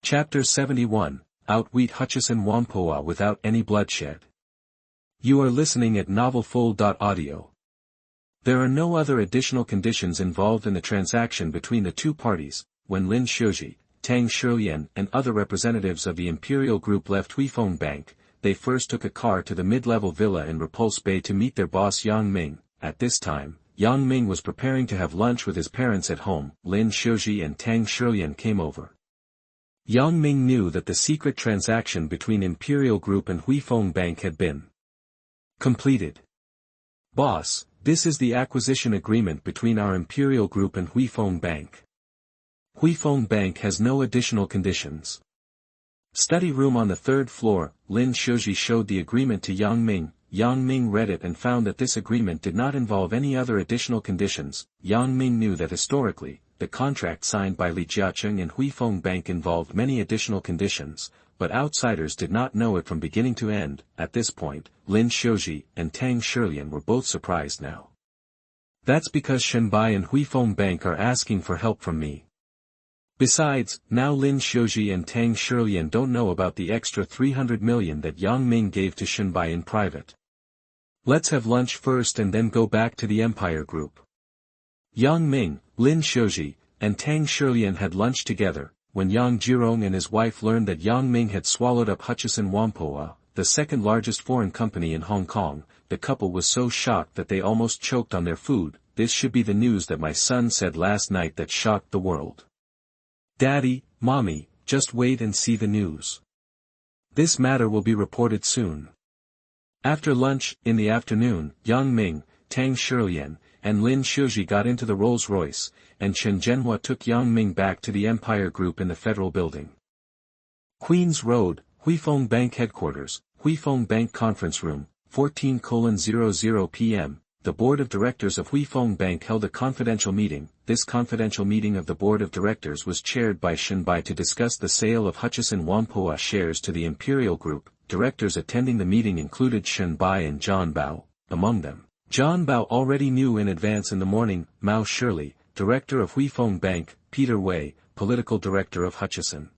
Chapter 71, Outwit Hutchison Whampoa without any bloodshed. You are listening at novelfull.audio. There are no other additional conditions involved in the transaction between the two parties. When Lin Xiaoji, Tang Shilian and other representatives of the Imperial Group left Huifeng Bank, they first took a car to the mid-level villa in Repulse Bay to meet their boss Yang Ming. At this time, Yang Ming was preparing to have lunch with his parents at home. Lin Xiaoji and Tang Shilian came over. Yang Ming knew that the secret transaction between Imperial Group and Huifeng Bank had been completed. Boss, this is the acquisition agreement between our Imperial Group and Huifeng Bank. Huifeng Bank has no additional conditions. Study room on the third floor. Lin Xiaoji showed the agreement to Yang Ming. Yang Ming read it and found that this agreement did not involve any other additional conditions. Yang Ming knew that historically, the contract signed by Li Jiacheng and Huifeng Bank involved many additional conditions, but outsiders did not know it from beginning to end. At this point, Lin Xiaoji and Tang Shilian were both surprised now. That's because Shen and Huifeng Bank are asking for help from me. Besides, now Lin Xiaoji and Tang Shilian don't know about the extra 300 million that Yang Ming gave to Shen in private. Let's have lunch first and then go back to the Empire Group. Yang Ming, Lin Xiaoji, and Tang Shilian had lunch together. When Yang Jirong and his wife learned that Yang Ming had swallowed up Hutchison Whampoa, the second largest foreign company in Hong Kong, the couple was so shocked that they almost choked on their food. This should be the news that my son said last night that shocked the world. Daddy, Mommy, just wait and see the news. This matter will be reported soon. After lunch, in the afternoon, Yang Ming, Tang Shilian, and Lin Xiaoji got into the Rolls-Royce, and Chen Zhenhua took Yang Ming back to the Empire Group in the Federal Building. Queens Road, Huifeng Bank Headquarters, Huifeng Bank Conference Room, 14:00 p.m. The Board of Directors of Huifeng Bank held a confidential meeting. This confidential meeting of the Board of Directors was chaired by Shen to discuss the sale of Hutchison Whampoa shares to the Imperial Group. Directors attending the meeting included Shen and John Bao. Among them, John Bao already knew in advance in the morning, Mao Shirley, Director of Huifeng Bank, Peter Wei, Political Director of Hutchison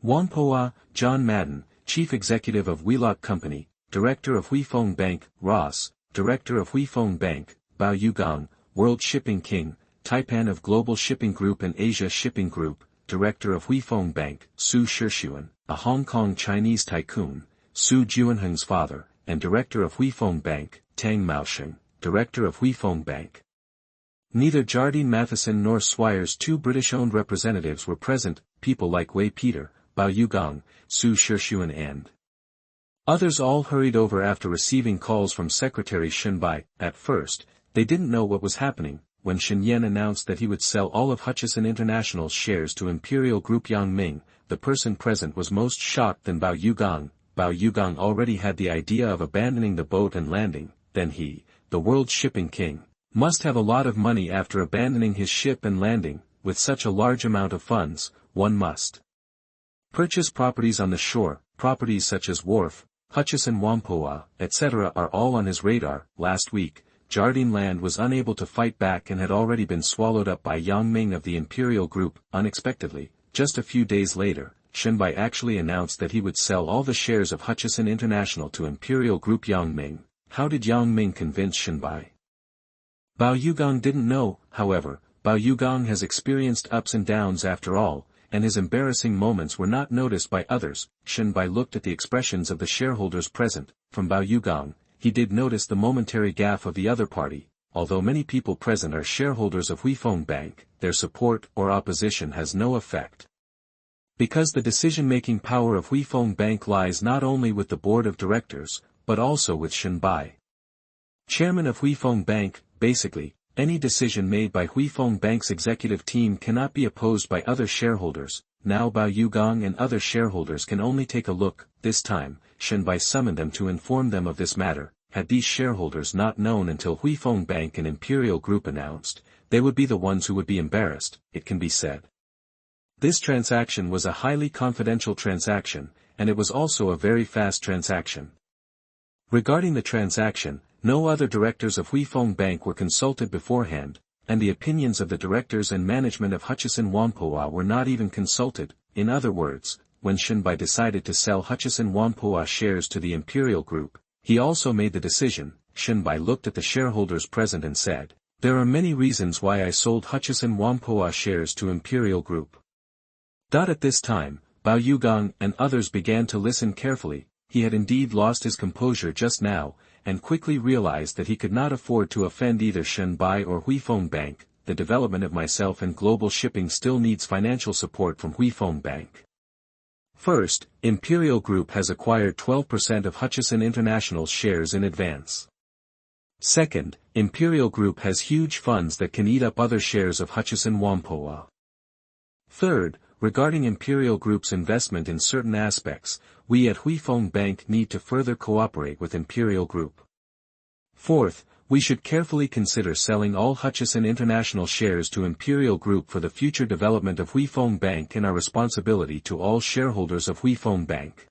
Whampoa, John Madden, Chief Executive of Wheelock Company, Director of Huifeng Bank, Ross, Director of Huifeng Bank, Bao Yugang, World Shipping King, Taipan of Global Shipping Group and Asia Shipping Group, Director of Huifeng Bank, Su Shixuan, a Hong Kong Chinese tycoon, Su Juanheng's father, and Director of Huifeng Bank, Tang Maosheng, Director of Huifeng Bank. Neither Jardine Matheson nor Swire's two British-owned representatives were present. People like Wei Peter, Bao Yugang, Su Shixuan and others all hurried over after receiving calls from Secretary Shen. At first, they didn't know what was happening. When Shen Yan announced that he would sell all of Hutchison International's shares to Imperial Group Yang Ming, the person present was most shocked than Bao Yugang. Bao Yugang already had the idea of abandoning the boat and landing. Then he, the World Shipping King, must have a lot of money after abandoning his ship and landing. With such a large amount of funds, one must purchase properties on the shore. Properties such as Wharf, Hutchison Whampoa, etc. are all on his radar. Last week, Jardine Land was unable to fight back and had already been swallowed up by Yang Ming of the Imperial Group. Unexpectedly, just a few days later, Shen actually announced that he would sell all the shares of Hutchison International to Imperial Group Yang Ming. How did Yang Ming convince Shen? Bao Yugang didn't know. However, Bao Yugang has experienced ups and downs after all, and his embarrassing moments were not noticed by others. Shen looked at the expressions of the shareholders present. From Bao Yugang, he did notice the momentary gaffe of the other party. Although many people present are shareholders of Huifeng Bank, their support or opposition has no effect. Because the decision-making power of Huifeng Bank lies not only with the Board of Directors, but also with Shen, Chairman of Huifeng Bank. Basically, any decision made by Huifeng Bank's executive team cannot be opposed by other shareholders. Now Bao Yugang and other shareholders can only take a look. This time, Shen summoned them to inform them of this matter. Had these shareholders not known until Huifeng Bank and Imperial Group announced, they would be the ones who would be embarrassed, it can be said. This transaction was a highly confidential transaction, and it was also a very fast transaction. Regarding the transaction, no other directors of Huifeng Bank were consulted beforehand. and the opinions of the directors and management of Hutchison Whampoa were not even consulted. In other words, when Shen Bai decided to sell Hutchison Whampoa shares to the Imperial Group, he also made the decision. Shen Bai looked at the shareholders present and said, "There are many reasons why I sold Hutchison Whampoa shares to Imperial Group." At this time, Bao Yugang and others began to listen carefully. He had indeed lost his composure just now, and quickly realized that he could not afford to offend either Shen Bai or Huifeng Bank. The development of myself and global shipping still needs financial support from Huifeng Bank. First, Imperial Group has acquired 12% of Hutchison International's shares in advance. Second, Imperial Group has huge funds that can eat up other shares of Hutchison Whampoa. Third, regarding Imperial Group's investment in certain aspects, we at Huifeng Bank need to further cooperate with Imperial Group. Fourth, we should carefully consider selling all Hutchison International shares to Imperial Group for the future development of Huifeng Bank and our responsibility to all shareholders of Huifeng Bank.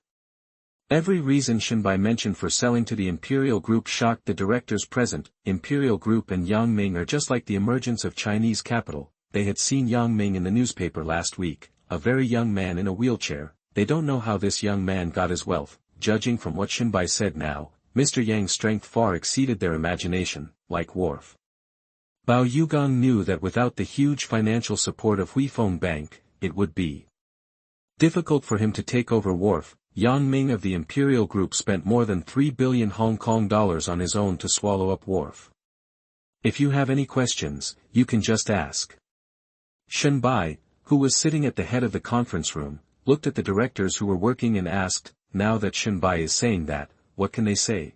Every reason Shen Bai mentioned for selling to the Imperial Group shocked the directors present. Imperial Group and Yang Ming are just like the emergence of Chinese capital. They had seen Yang Ming in the newspaper last week, a very young man in a wheelchair. They don't know how this young man got his wealth. Judging from what Shen Bai said now, Mr. Yang's strength far exceeded their imagination, like Wharf. Bao Yugang knew that without the huge financial support of Huifeng Bank, it would be difficult for him to take over Wharf. Yang Ming of the Imperial Group spent more than 3 billion Hong Kong dollars on his own to swallow up Wharf. If you have any questions, you can just ask. Shen Bai, who was sitting at the head of the conference room, looked at the directors who were working and asked, now that Shen Bai is saying that, what can they say?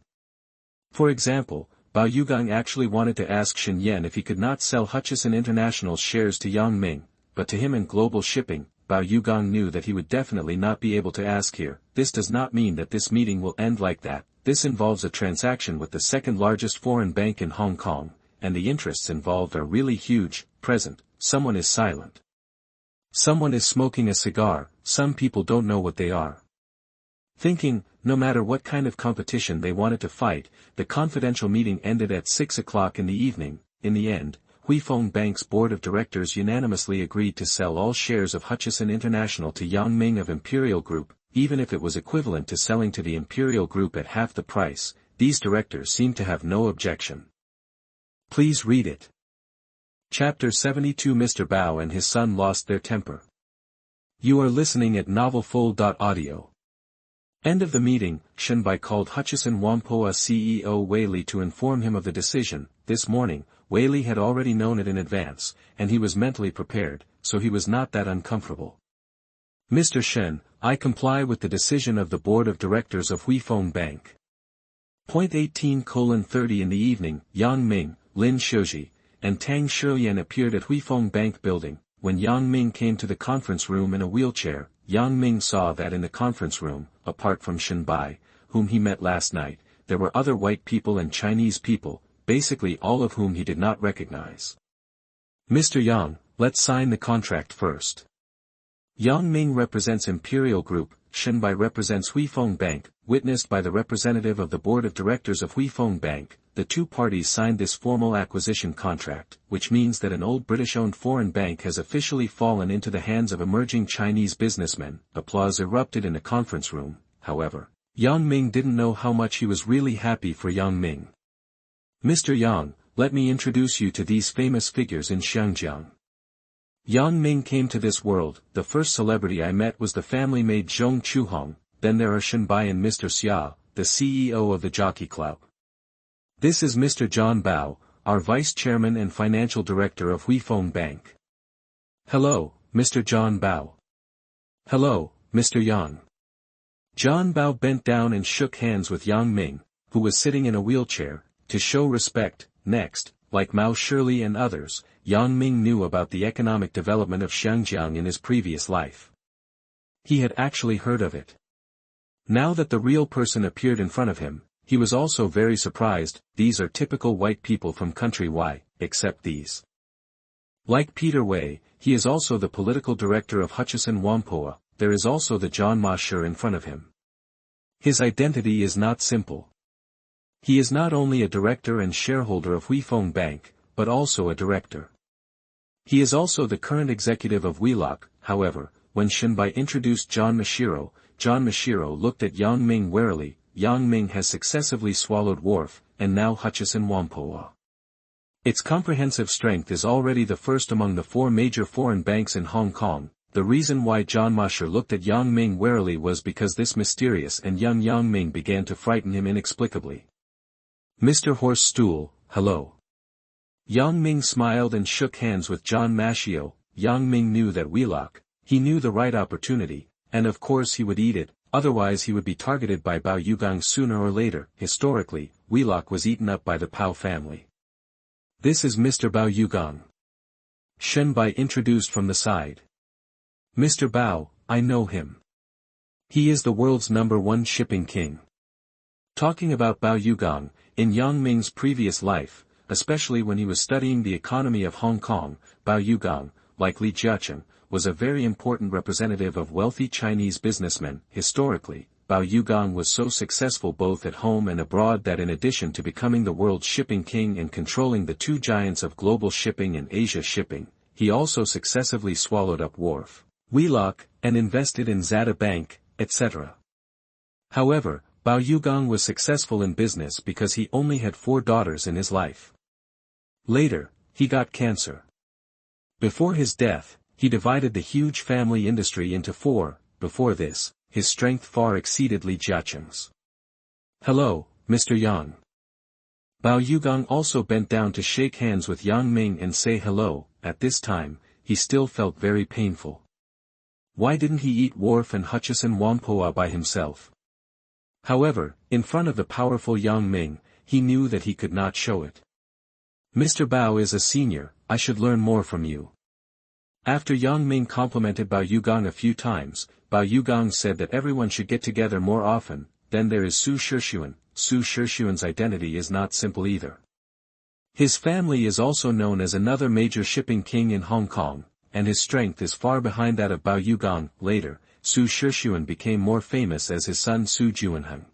For example, Bao Yugang actually wanted to ask Shen Yan if he could not sell Hutchison International's shares to Yang Ming, but to him and global shipping, Bao Yugang knew that he would definitely not be able to ask here. This does not mean that this meeting will end like that. This involves a transaction with the second largest foreign bank in Hong Kong, and the interests involved are really huge. Present, someone is silent. Someone is smoking a cigar. Some people don't know what they are thinking. No matter what kind of competition they wanted to fight, the confidential meeting ended at 6 o'clock in the evening. In the end, Huifeng Bank's board of directors unanimously agreed to sell all shares of Hutchison International to Yang Ming of Imperial Group, even if it was equivalent to selling to the Imperial Group at half the price. These directors seemed to have no objection. Please read it. Chapter 72. Mr. Bao and his son lost their temper. You are listening at novelfull.audio. End of the meeting. Shen Bai called Hutchison Whampoa CEO Wei Li to inform him of the decision. This morning, Wei Li had already known it in advance, and he was mentally prepared, so he was not that uncomfortable. Mr. Shen, I comply with the decision of the board of directors of Huifeng Bank. Point 18:30 in the evening, Yang Ming, Lin Xiuji, and Tang Shiyan appeared at Huifeng Bank building. When Yang Ming came to the conference room in a wheelchair, Yang Ming saw that in the conference room, apart from Shen Bai, whom he met last night, there were other white people and Chinese people, basically all of whom he did not recognize. Mr. Yang, let's sign the contract first. Yang Ming represents Imperial Group, Shen Bai represents Huifeng Bank. Witnessed by the representative of the board of directors of Huifeng Bank, the two parties signed this formal acquisition contract, which means that an old British-owned foreign bank has officially fallen into the hands of emerging Chinese businessmen. Applause erupted in the conference room. However, Yang Ming didn't know how much he was really happy for Yang Ming. Mr. Yang, let me introduce you to these famous figures in Xiangjiang. Yang Ming came to this world. The first celebrity I met was the family maid Zhong Chuhong. Then there are Shen Bai and Mr. Xia, the CEO of the Jockey Club. This is Mr. John Bao, our vice chairman and financial director of Huifeng Bank. Hello, Mr. John Bao. Hello, Mr. Yang. John Bao bent down and shook hands with Yang Ming, who was sitting in a wheelchair, to show respect. Next, like Mao Shirley and others, Yang Ming knew about the economic development of Xiangjiang in his previous life. He had actually heard of it. Now that the real person appeared in front of him, he was also very surprised. These are typical white people from country Y, except these. Like Peter Wei, he is also the political director of Hutchison Whampoa. There is also the John Ma Shur in front of him. His identity is not simple. He is not only a director and shareholder of Huifeng Bank, but also a director. He is also the current executive of Wheelock. However, when Shenbai introduced John Mashiro looked at Yang Ming warily. Yang Ming has successively swallowed Wharf, and now Hutchison Whampoa. Its comprehensive strength is already the first among the 4 major foreign banks in Hong Kong. The reason why John Mashiro looked at Yang Ming warily was because this mysterious and young Yang Ming began to frighten him inexplicably. Mr. Horse Stool, hello. Yang Ming smiled and shook hands with John Mashiro. Yang Ming knew that Wheelock, he knew the right opportunity, and of course he would eat it, otherwise he would be targeted by Bao Yugang sooner or later. Historically, Wheelock was eaten up by the Pao family. This is Mr. Bao Yugang. Shenbai introduced from the side. Mr. Bao, I know him. He is the world's #1 shipping king. Talking about Bao Yugang, in Yang Ming's previous life, especially when he was studying the economy of Hong Kong, Bao Yugang, like Li Jiacheng, was a very important representative of wealthy Chinese businessmen. Historically, Bao Yugang was so successful both at home and abroad that in addition to becoming the world's shipping king and controlling the 2 giants of global shipping and Asia shipping, he also successively swallowed up Wharf, Wheelock, and invested in Zada Bank, etc. However, Bao Yugang was successful in business because he only had 4 daughters in his life. Later, he got cancer. Before his death, he divided the huge family industry into 4. Before this, his strength far exceeded Li Jiacheng's. Hello, Mr. Yang. Bao Yugang also bent down to shake hands with Yang Ming and say hello. At this time, he still felt very painful. Why didn't he eat Wharf and Hutchison Whampoa by himself? However, in front of the powerful Yang Ming, he knew that he could not show it. Mr. Bao is a senior, I should learn more from you. After Yang Ming complimented Bao Yugang a few times, Bao Yugang said that everyone should get together more often. Then there is Su Shixuan. Su Shixuan's identity is not simple either. His family is also known as another major shipping king in Hong Kong, and his strength is far behind that of Bao Yugang. Later, Su Shixuan became more famous as his son Su Juanheng.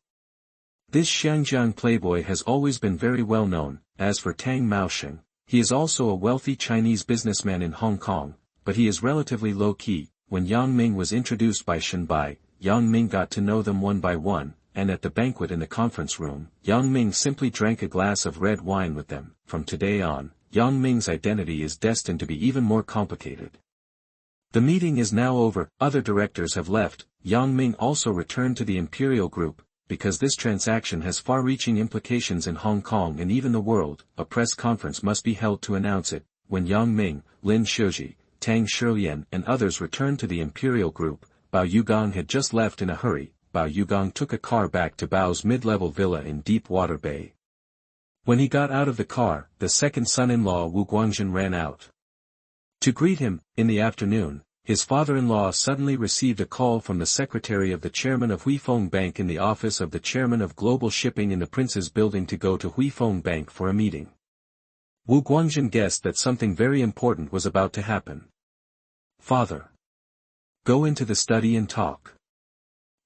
This Xiangjiang playboy has always been very well known. As for Tang Maosheng, he is also a wealthy Chinese businessman in Hong Kong, but he is relatively low-key. When Yang Ming was introduced by Shenbai, Yang Ming got to know them one by one, and at the banquet in the conference room, Yang Ming simply drank a glass of red wine with them. From today on, Yang Ming's identity is destined to be even more complicated. The meeting is now over, other directors have left. Yang Ming also returned to the Imperial Group, because this transaction has far-reaching implications in Hong Kong and even the world. A press conference must be held to announce it. When Yang Ming, Lin Shiji, Tang Shilian and others returned to the Imperial Group, Bao Yugang had just left in a hurry. Bao Yugang took a car back to Bao's mid-level villa in Deepwater Bay. When he got out of the car, the second son-in-law Wu Guangzhen ran out to greet him. In the afternoon, his father-in-law suddenly received a call from the secretary of the chairman of Huifeng Bank in the office of the chairman of Global Shipping in the Prince's Building to go to Huifeng Bank for a meeting. Wu Guangzhen guessed that something very important was about to happen. Father, go into the study and talk.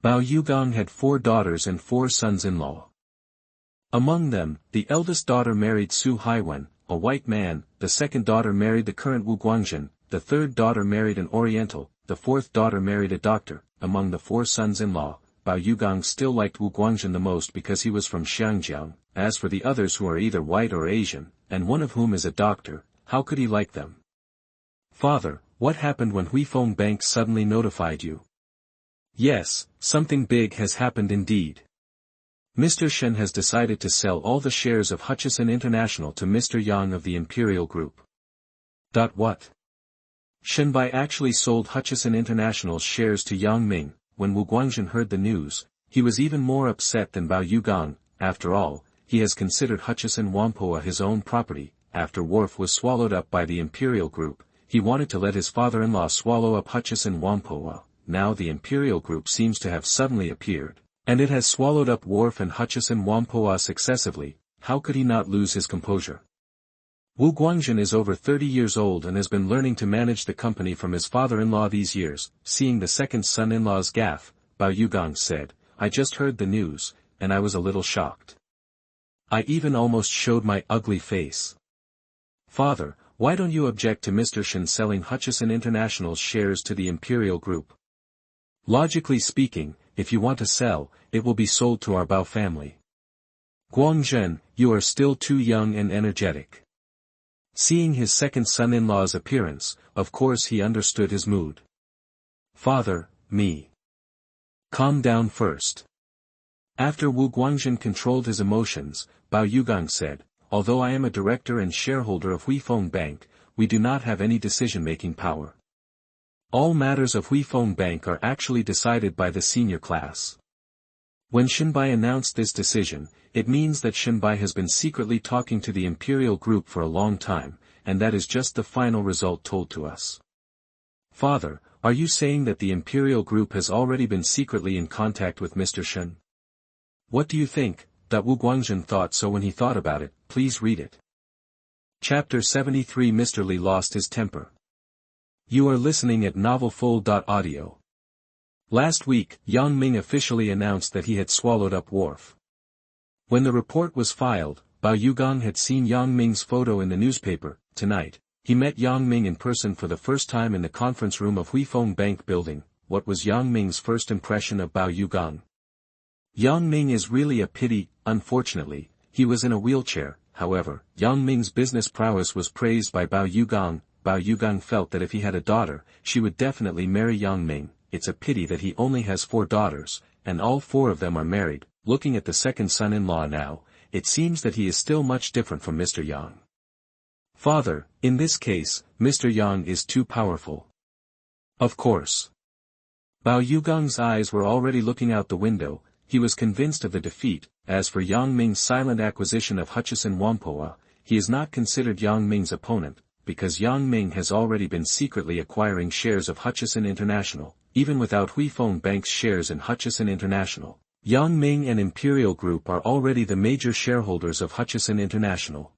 Bao Yugang had 4 daughters and 4 sons-in-law. Among them, the eldest daughter married Su Haiwen, a white man, the second daughter married the current Wu Guangzhen, the third daughter married an Oriental, the fourth daughter married a doctor. Among the 4 sons-in-law, Bao Yugang still liked Wu Guangzhen the most because he was from Xiangjiang. As for the others who are either white or Asian, and one of whom is a doctor, how could he like them? Father, what happened when Huifeng Bank suddenly notified you? Yes, something big has happened indeed. Mr. Shen has decided to sell all the shares of Hutchison International to Mr. Yang of the Imperial Group. What? Shenbai actually sold Hutchison International's shares to Yang Ming. When Wu Guangzhen heard the news, he was even more upset than Bao Yugang. After all, he has considered Hutchison Whampoa his own property. After Wharf was swallowed up by the Imperial Group, he wanted to let his father-in-law swallow up Hutchison Whampoa. Now the Imperial Group seems to have suddenly appeared, and it has swallowed up Wharf and Hutchison Whampoa successively. How could he not lose his composure? Wu Guangzhen is over 30 years old and has been learning to manage the company from his father-in-law these years. Seeing the second son-in-law's gaffe, Bao Yugang said, I just heard the news, and I was a little shocked. I even almost showed my ugly face. Father, why don't you object to Mr. Shen selling Hutchison International's shares to the Imperial Group? Logically speaking, if you want to sell, it will be sold to our Bao family. Guangzhen, you are still too young and energetic. Seeing his second son-in-law's appearance, of course he understood his mood. Father, me. Calm down first. After Wu Guangzhen controlled his emotions, Bao Yugang said, although I am a director and shareholder of Huifeng Bank, we do not have any decision-making power. All matters of Huifeng Bank are actually decided by the senior class. When Shenbai announced this decision, it means that Shenbai has been secretly talking to the Imperial Group for a long time, and that is just the final result told to us. Father, are you saying that the Imperial Group has already been secretly in contact with Mr. Shen? What do you think? That Wu Guangzhen thought so when he thought about it. Please read it. Chapter 73. Mr. Li lost his temper. You are listening at novelfull.audio. Last week, Yang Ming officially announced that he had swallowed up Wharf. When the report was filed, Bao Yugang had seen Yang Ming's photo in the newspaper. Tonight, he met Yang Ming in person for the first time in the conference room of Huifeng Bank building. What was Yang Ming's first impression of Bao Yugang? Yang Ming is really a pity. Unfortunately, he was in a wheelchair. However, Yang Ming's business prowess was praised by Bao Yugang. Bao Yugang felt that if he had a daughter, she would definitely marry Yang Ming. It's a pity that he only has 4 daughters, and all 4 of them are married. Looking at the second son-in-law now, it seems that he is still much different from Mr. Yang. Father, in this case, Mr. Yang is too powerful. Of course. Bao Yugang's eyes were already looking out the window. He was convinced of the defeat. As for Yang Ming's silent acquisition of Hutchison Whampoa, he is not considered Yang Ming's opponent, because Yang Ming has already been secretly acquiring shares of Hutchison International, even without Huifeng Bank's shares in Hutchison International. Yang Ming and Imperial Group are already the major shareholders of Hutchison International.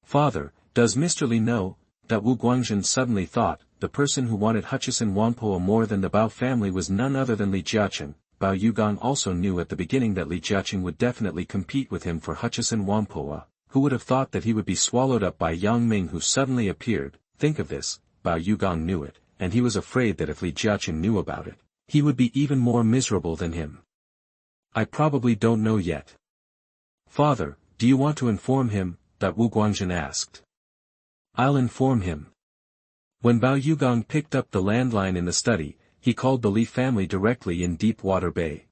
Father, does Mr. Li know? That Wu Guangzhen suddenly thought, the person who wanted Hutchison Whampoa more than the Bao family was none other than Li Jiaqing. Bao Yugang also knew at the beginning that Li Jiaqing would definitely compete with him for Hutchison Whampoa. Who would have thought that he would be swallowed up by Yang Ming, who suddenly appeared? Think of this, Bao Yugang knew it, and he was afraid that if Li Jiaqing knew about it, he would be even more miserable than him. I probably don't know yet. Father, do you want to inform him? That Wu Guangzhen asked. I'll inform him. When Bao Yugang picked up the landline in the study, he called the Li family directly in Deepwater Bay.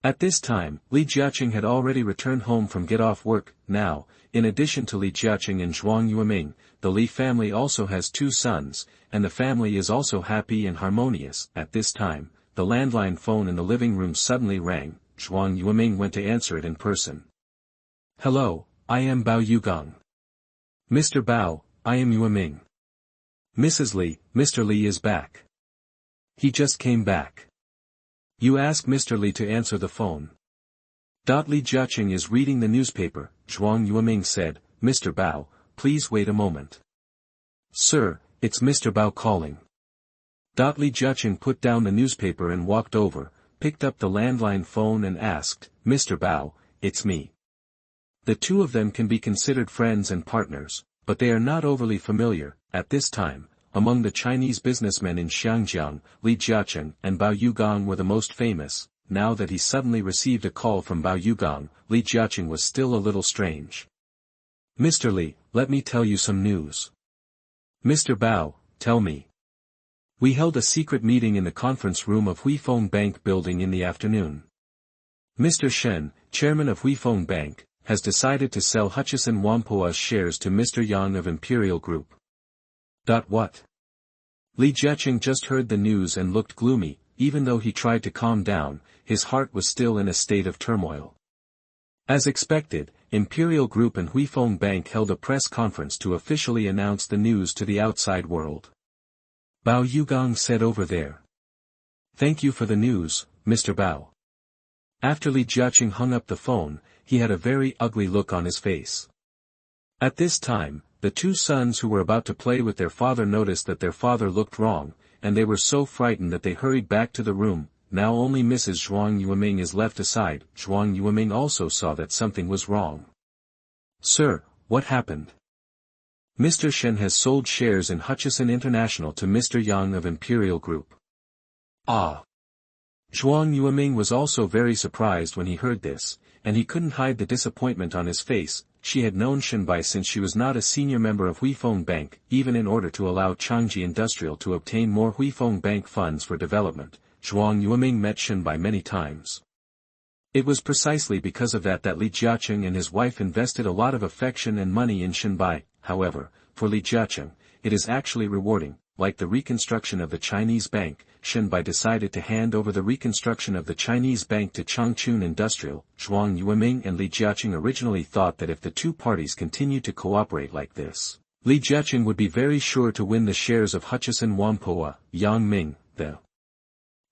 At this time, Li Jiaqing had already returned home from get-off work. Now, in addition to Li Jiaqing and Zhuang Yueming, the Li family also has 2 sons, and the family is also happy and harmonious. At this time, the landline phone in the living room suddenly rang. Zhuang Yueming went to answer it in person. Hello, I am Bao Yugang. Mr. Bao, I am Yueming. Mrs. Li, Mr. Li is back. He just came back. You ask Mr. Li to answer the phone. Li Jiaqing is reading the newspaper, Zhuang Yueming said. Mr. Bao, please wait a moment. Sir, it's Mr. Bao calling. Li Jiaqing put down the newspaper and walked over, picked up the landline phone and asked, Mr. Bao, it's me. The 2 of them can be considered friends and partners, but they are not overly familiar. At this time, among the Chinese businessmen in Xiangjiang, Li Jiaqing and Bao Yugang were the most famous. Now that he suddenly received a call from Bao Yugang, Li Jiaqing was still a little strange. Mr. Li, let me tell you some news. Mr. Bao, tell me. We held a secret meeting in the conference room of Huifeng Bank building in the afternoon. Mr. Shen, chairman of Huifeng Bank, has decided to sell Hutchison Whampoa's shares to Mr. Yang of Imperial Group. What? Li Jiaqing just heard the news and looked gloomy. Even though he tried to calm down, his heart was still in a state of turmoil. As expected, Imperial Group and Huifeng Bank held a press conference to officially announce the news to the outside world. Bao Yugang said over there. Thank you for the news, Mr. Bao. After Li Jiaqing hung up the phone, he had a very ugly look on his face. At this time, the 2 sons who were about to play with their father noticed that their father looked wrong, and they were so frightened that they hurried back to the room. Now only Mrs. Zhuang Yueming is left aside. Zhuang Yueming also saw that something was wrong. Sir, what happened? Mr. Shen has sold shares in Hutchison International to Mr. Yang of Imperial Group. Ah! Zhong Yueming was also very surprised when he heard this, and he couldn't hide the disappointment on his face. She had known Shenbai since she was not a senior member of Huifeng Bank, even in order to allow Xiangjiang Industrial to obtain more Huifeng Bank funds for development. Zhong Yueming met Shenbai many times. It was precisely because of that Li Jiaqing and his wife invested a lot of affection and money in Shenbai. However, for Li Jiaqing, it is actually rewarding. Like the reconstruction of the Chinese bank, Shenbai decided to hand over the reconstruction of the Chinese bank to Changchun Industrial. Zhuang Yueming and Li Jiaqing originally thought that if the two parties continued to cooperate like this, Li Jiaqing would be very sure to win the shares of Hutchison Whampoa. Yang Ming, the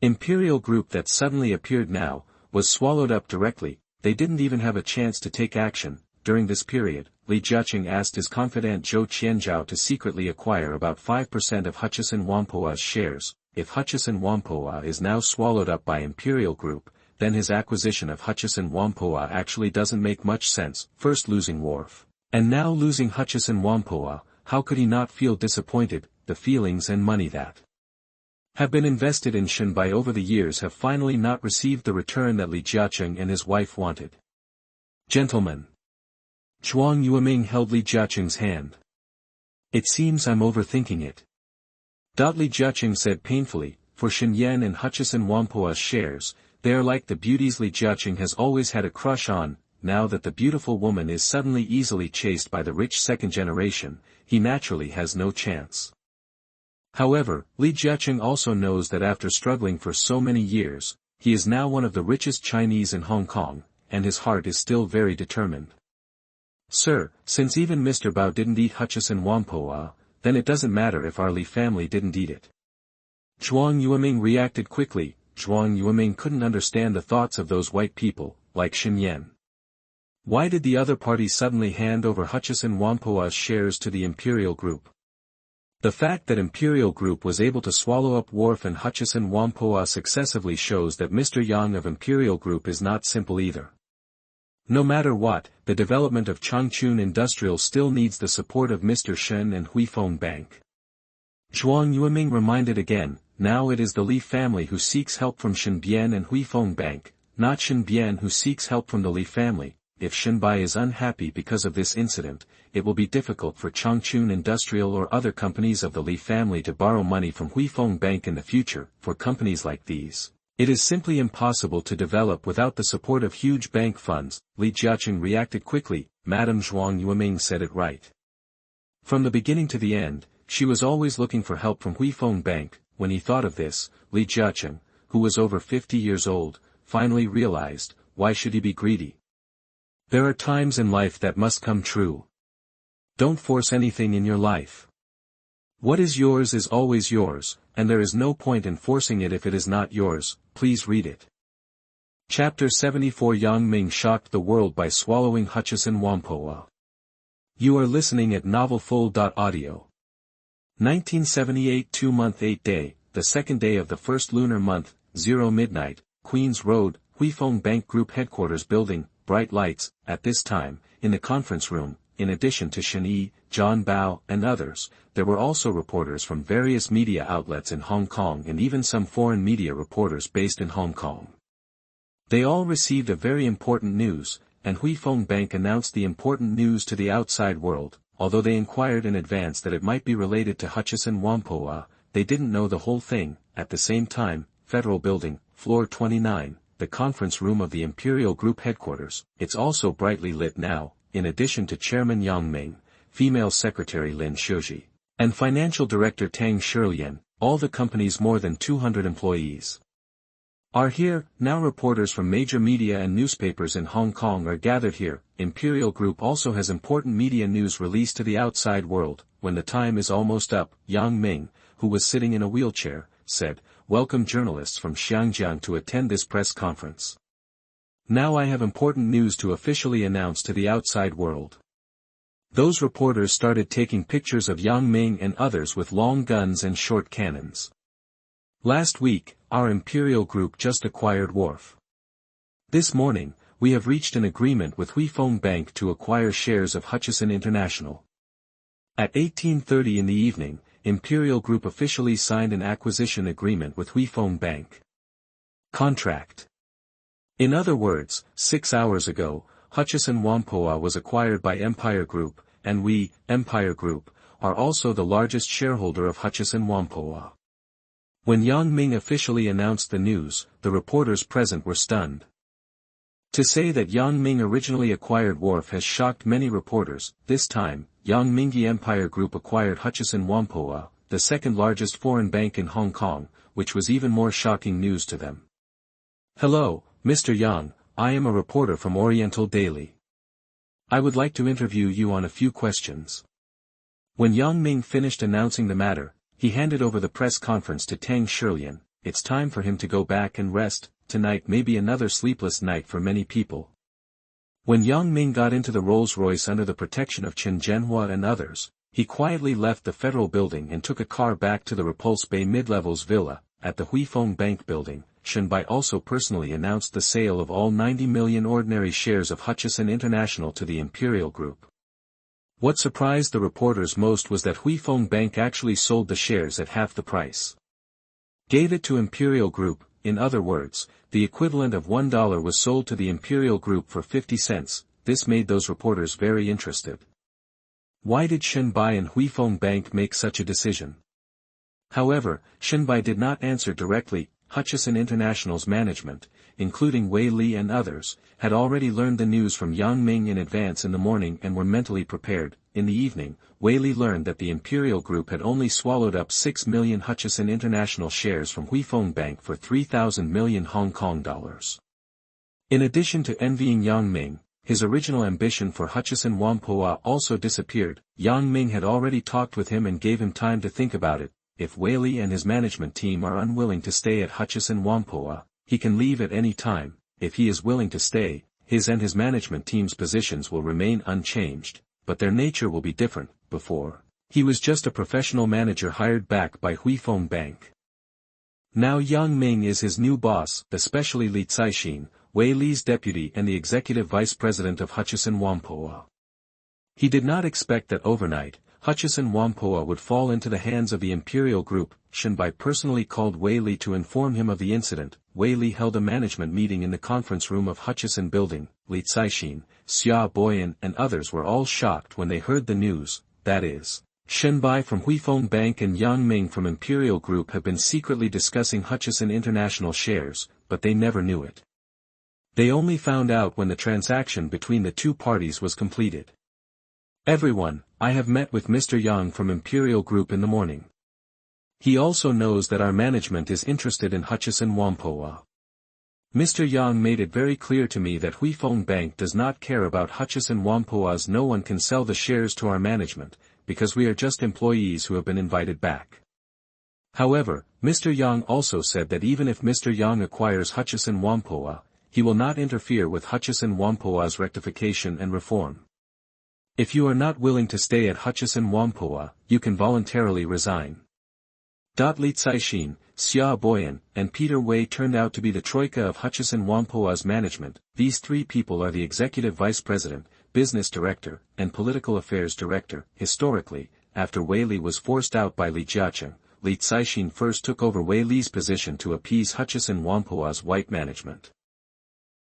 imperial group that suddenly appeared now, was swallowed up directly. They didn't even have a chance to take action. During this period, Li Jiaqing asked his confidant Zhou Qianzhao to secretly acquire about 5% of Hutchison Whampoa's shares. If Hutchison Whampoa is now swallowed up by Imperial Group, then his acquisition of Hutchison Whampoa actually doesn't make much sense. First losing Wharf, and now losing Hutchison Whampoa, how could he not feel disappointed? The feelings and money that have been invested in Shenbai over the years have finally not received the return that Li Jiaqing and his wife wanted. Gentlemen. Zhuang Yueming held Li Jiaqing's hand. It seems I'm overthinking it. Li Jiaqing said painfully, for Shen Yan and Hutchison Whampoa's shares, they are like the beauties Li Jiaqing has always had a crush on. Now that the beautiful woman is suddenly easily chased by the rich second generation, he naturally has no chance. However, Li Jiaqing also knows that after struggling for so many years, he is now one of the richest Chinese in Hong Kong, and his heart is still very determined. Sir, since even Mr. Bao didn't eat Hutchison Whampoa, then it doesn't matter if our Li family didn't eat it. Zhuang Yueming reacted quickly. Zhuang Yueming couldn't understand the thoughts of those white people, like Shen Yan. Why did the other party suddenly hand over Hutchison Whampoa's shares to the Imperial Group? The fact that Imperial Group was able to swallow up Wharf and Hutchison Whampoa successively shows that Mr. Yang of Imperial Group is not simple either. No matter what, the development of Changchun Industrial still needs the support of Mr. Shen and Huifeng Bank. Zhuang Yueming reminded again, now it is the Li family who seeks help from Shen Bian and Huifeng Bank, not Shen Bian who seeks help from the Li family. If Shenbai is unhappy because of this incident, it will be difficult for Changchun Industrial or other companies of the Li family to borrow money from Huifeng Bank in the future. For companies like these, it is simply impossible to develop without the support of huge bank funds. Li Jiaqing reacted quickly. Madame Zhuang Yueming said it right. From the beginning to the end, she was always looking for help from Huifeng Bank. When he thought of this, Li Jiaqing, who was over 50 years old, finally realized, why should he be greedy? There are times in life that must come true. Don't force anything in your life. What is yours is always yours, and there is no point in forcing it if it is not yours. Please read it. Chapter 74. Yang Ming shocked the world by swallowing Hutchison Whampoa. You are listening at novelfull.audio. 1978 2-month 8 day, the second day of the first lunar month, 0 midnight, Queen's Road, Huifeng Bank Group Headquarters Building, bright lights. At this time, in the conference room, in addition to Shen Yi, John Bao, and others, there were also reporters from various media outlets in Hong Kong and even some foreign media reporters based in Hong Kong. They all received a very important news, and Huifeng Bank announced the important news to the outside world. Although they inquired in advance that it might be related to Hutchison Whampoa, they didn't know the whole thing. At the same time, Federal Building, Floor 29, the conference room of the Imperial Group headquarters, it's also brightly lit now, in addition to Chairman Yang Ming, Female Secretary Lin Shouji, and Financial Director Tang Shilian, all the company's more than 200 employees are here. Now reporters from major media and newspapers in Hong Kong are gathered here. Imperial Group also has important media news released to the outside world. When the time is almost up, Yang Ming, who was sitting in a wheelchair, said, "Welcome journalists from Xiangjiang to attend this press conference. Now I have important news to officially announce to the outside world." Those reporters started taking pictures of Yang Ming and others with long guns and short cannons. Last week, our Imperial Group just acquired Wharf. This morning, we have reached an agreement with Huifeng Bank to acquire shares of Hutchison International. At 18:30 in the evening, Imperial Group officially signed an acquisition agreement with Huifeng Bank. Contract. In other words, 6 hours ago, Hutchison Whampoa was acquired by Empire Group, and we, Empire Group, are also the largest shareholder of Hutchison Whampoa. When Yang Ming officially announced the news, the reporters present were stunned. To say that Yang Ming originally acquired Wharf has shocked many reporters. This time, Yang Ming's Empire Group acquired Hutchison Whampoa, the second largest foreign bank in Hong Kong, which was even more shocking news to them. Hello, Mr. Yang, I am a reporter from Oriental Daily. I would like to interview you on a few questions. When Yang Ming finished announcing the matter, he handed over the press conference to Tang Shilian. It's time for him to go back and rest. Tonight may be another sleepless night for many people. When Yang Ming got into the Rolls-Royce under the protection of Chen Zhenhua and others, he quietly left the Federal Building and took a car back to the Repulse Bay Mid-Levels Villa. At the Huifeng Bank building, Shen also personally announced the sale of all 90 million ordinary shares of Hutchison International to the Imperial Group. What surprised the reporters most was that Huifeng Bank actually sold the shares at half the price. Gave it to Imperial Group. In other words, the equivalent of $1 was sold to the Imperial Group for 50 cents, this made those reporters very interested. Why did Shen and Huifeng Bank make such a decision? However, Shen did not answer directly. Hutchison International's management, including Wei Li and others, had already learned the news from Yang Ming in advance in the morning and were mentally prepared. In the evening, Wei Li learned that the Imperial Group had only swallowed up 6 million Hutchison International shares from Huifeng Bank for 3,000 million Hong Kong dollars. In addition to envying Yang Ming, his original ambition for Hutchison Whampoa also disappeared. Yang Ming had already talked with him and gave him time to think about it. If Wei Li and his management team are unwilling to stay at Hutchison Whampoa, he can leave at any time. If he is willing to stay, his and his management team's positions will remain unchanged, but their nature will be different. Before, he was just a professional manager hired back by Huifeng Bank. Now Yang Ming is his new boss, especially Li Caixin, Wei Li's deputy and the executive vice president of Hutchison Whampoa. He did not expect that overnight, Hutchison Whampoa would fall into the hands of the Imperial Group. Shen personally called Wei Li to inform him of the incident. Wei Li held a management meeting in the conference room of Hutchison Building. Li Caixin, Xia Boyan and others were all shocked when they heard the news, that is, Shen from Huifeng Bank and Yang Ming from Imperial Group have been secretly discussing Hutchison International shares, but they never knew it. They only found out when the transaction between the two parties was completed. Everyone, I have met with Mr. Yang from Imperial Group in the morning. He also knows that our management is interested in Hutchison Whampoa. Mr. Yang made it very clear to me that Huifeng Bank does not care about Hutchison Whampoa's. No one can sell the shares to our management, because we are just employees who have been invited back. However, Mr. Yang also said that even if Mr. Yang acquires Hutchison Whampoa, he will not interfere with Hutchison Whampoa's rectification and reform. If you are not willing to stay at Hutchison Whampoa, you can voluntarily resign. Li Caixin, Xia Boyan, and Peter Wei turned out to be the troika of Hutchison Whampoa's management. These three people are the executive vice president, business director, and political affairs director. Historically, after Wei Li was forced out by Li Jiaqing, Li Caixin first took over Wei Li's position to appease Hutchison Whampoa's white management.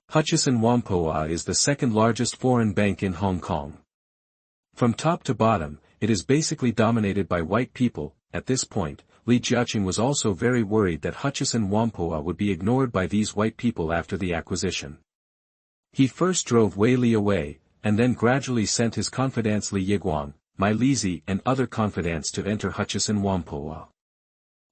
Hutchison Whampoa is the second largest foreign bank in Hong Kong. From top to bottom, it is basically dominated by white people. At this point, Li Jiaqing was also very worried that Hutchison Whampoa would be ignored by these white people after the acquisition. He first drove Wei Li away, and then gradually sent his confidants Li Yiguang, Mai Lizi and other confidants to enter Hutchison Whampoa.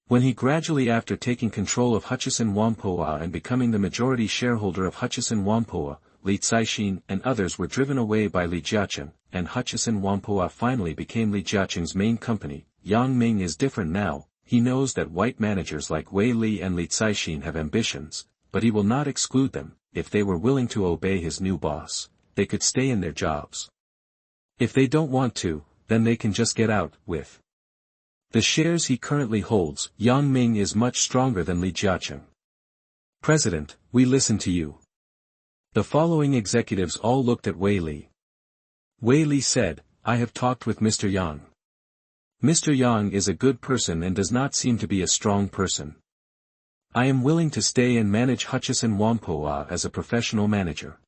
When he gradually after taking control of Hutchison Whampoa and becoming the majority shareholder of Hutchison Whampoa, Li Caixin and others were driven away by Li Jiaqing, and Hutchison Whampoa finally became Li Jiaqing's main company. Yang Ming is different now. He knows that white managers like Wei Li and Li Caixin have ambitions, but he will not exclude them. If they were willing to obey his new boss, they could stay in their jobs. If they don't want to, then they can just get out. With the shares he currently holds, Yang Ming is much stronger than Li Jiaqing. President, we listen to you. The following executives all looked at Wei Li. Wei Li said, I have talked with Mr. Yang. Mr. Yang is a good person and does not seem to be a strong person. I am willing to stay and manage Hutchison Whampoa as a professional manager.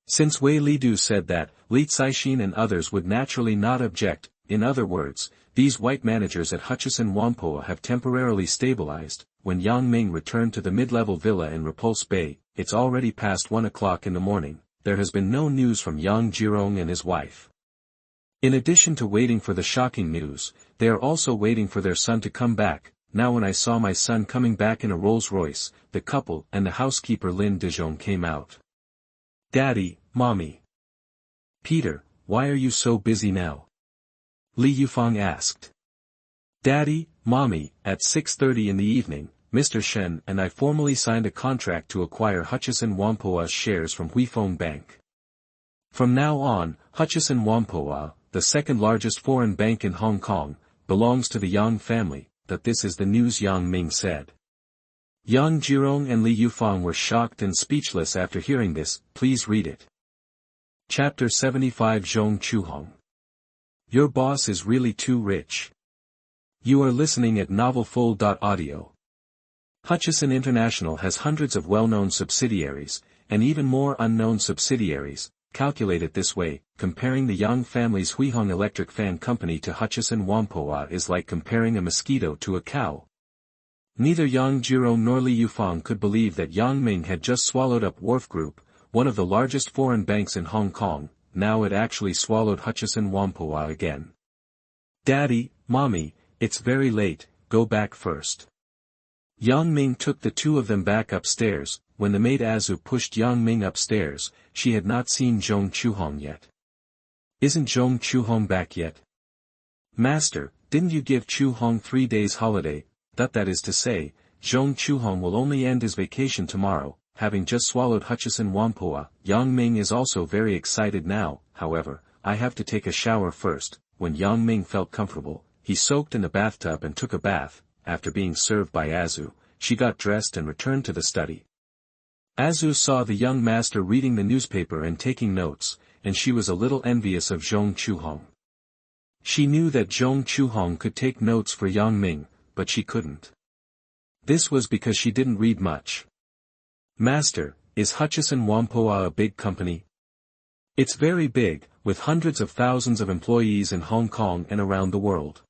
Since Wei Lidu said that, Li Caixin and others would naturally not object, in other words, these white managers at Hutchison Whampoa have temporarily stabilized. When Yang Ming returned to the mid-level villa in Repulse Bay, it's already past 1 o'clock in the morning. There has been no news from Yang Jirong and his wife. In addition to waiting for the shocking news, they are also waiting for their son to come back. Now when I saw my son coming back in a Rolls-Royce, the couple and the housekeeper Lin Dejong came out. Daddy, Mommy. Peter, why are you so busy now? Li Yufang asked. Daddy, Mommy, at 6:30 in the evening, Mr. Shen and I formally signed a contract to acquire Hutchison Whampoa's shares from Huifeng Bank. From now on, Hutchison Whampoa, the second largest foreign bank in Hong Kong, belongs to the Yang family. That this is the news, Yang Ming said. Yang Jirong and Li Yufang were shocked and speechless after hearing this. Please read it. Chapter 75 Zhong Chuhong. Your boss is really too rich. You are listening at novelfull.audio. Hutchison International has hundreds of well-known subsidiaries, and even more unknown subsidiaries. Calculated this way, comparing the Yang family's Huihong Electric Fan Company to Hutchison Whampoa is like comparing a mosquito to a cow. Neither Yang Jirong nor Li Yufang could believe that Yang Ming had just swallowed up Wharf Group, one of the largest foreign banks in Hong Kong. Now it actually swallowed Hutchison Whampoa again. Daddy, Mommy, it's very late, go back first. Yang Ming took the two of them back upstairs. When the maid Azu pushed Yang Ming upstairs, she had not seen Zhong Chuhong yet. Isn't Zhong Chuhong back yet? Master, didn't you give Chuhong 3 days holiday? That is to say, Zhong Chuhong will only end his vacation tomorrow, having just swallowed Hutchison Whampoa. Yang Ming is also very excited now. However, I have to take a shower first. When Yang Ming felt comfortable, he soaked in the bathtub and took a bath. After being served by Azu, she got dressed and returned to the study. Azu saw the young master reading the newspaper and taking notes, and she was a little envious of Zhong Chuhong. She knew that Zhong Chuhong could take notes for Yang Ming, but she couldn't. This was because she didn't read much. Master, is Hutchison Whampoa a big company? It's very big, with hundreds of thousands of employees in Hong Kong and around the world.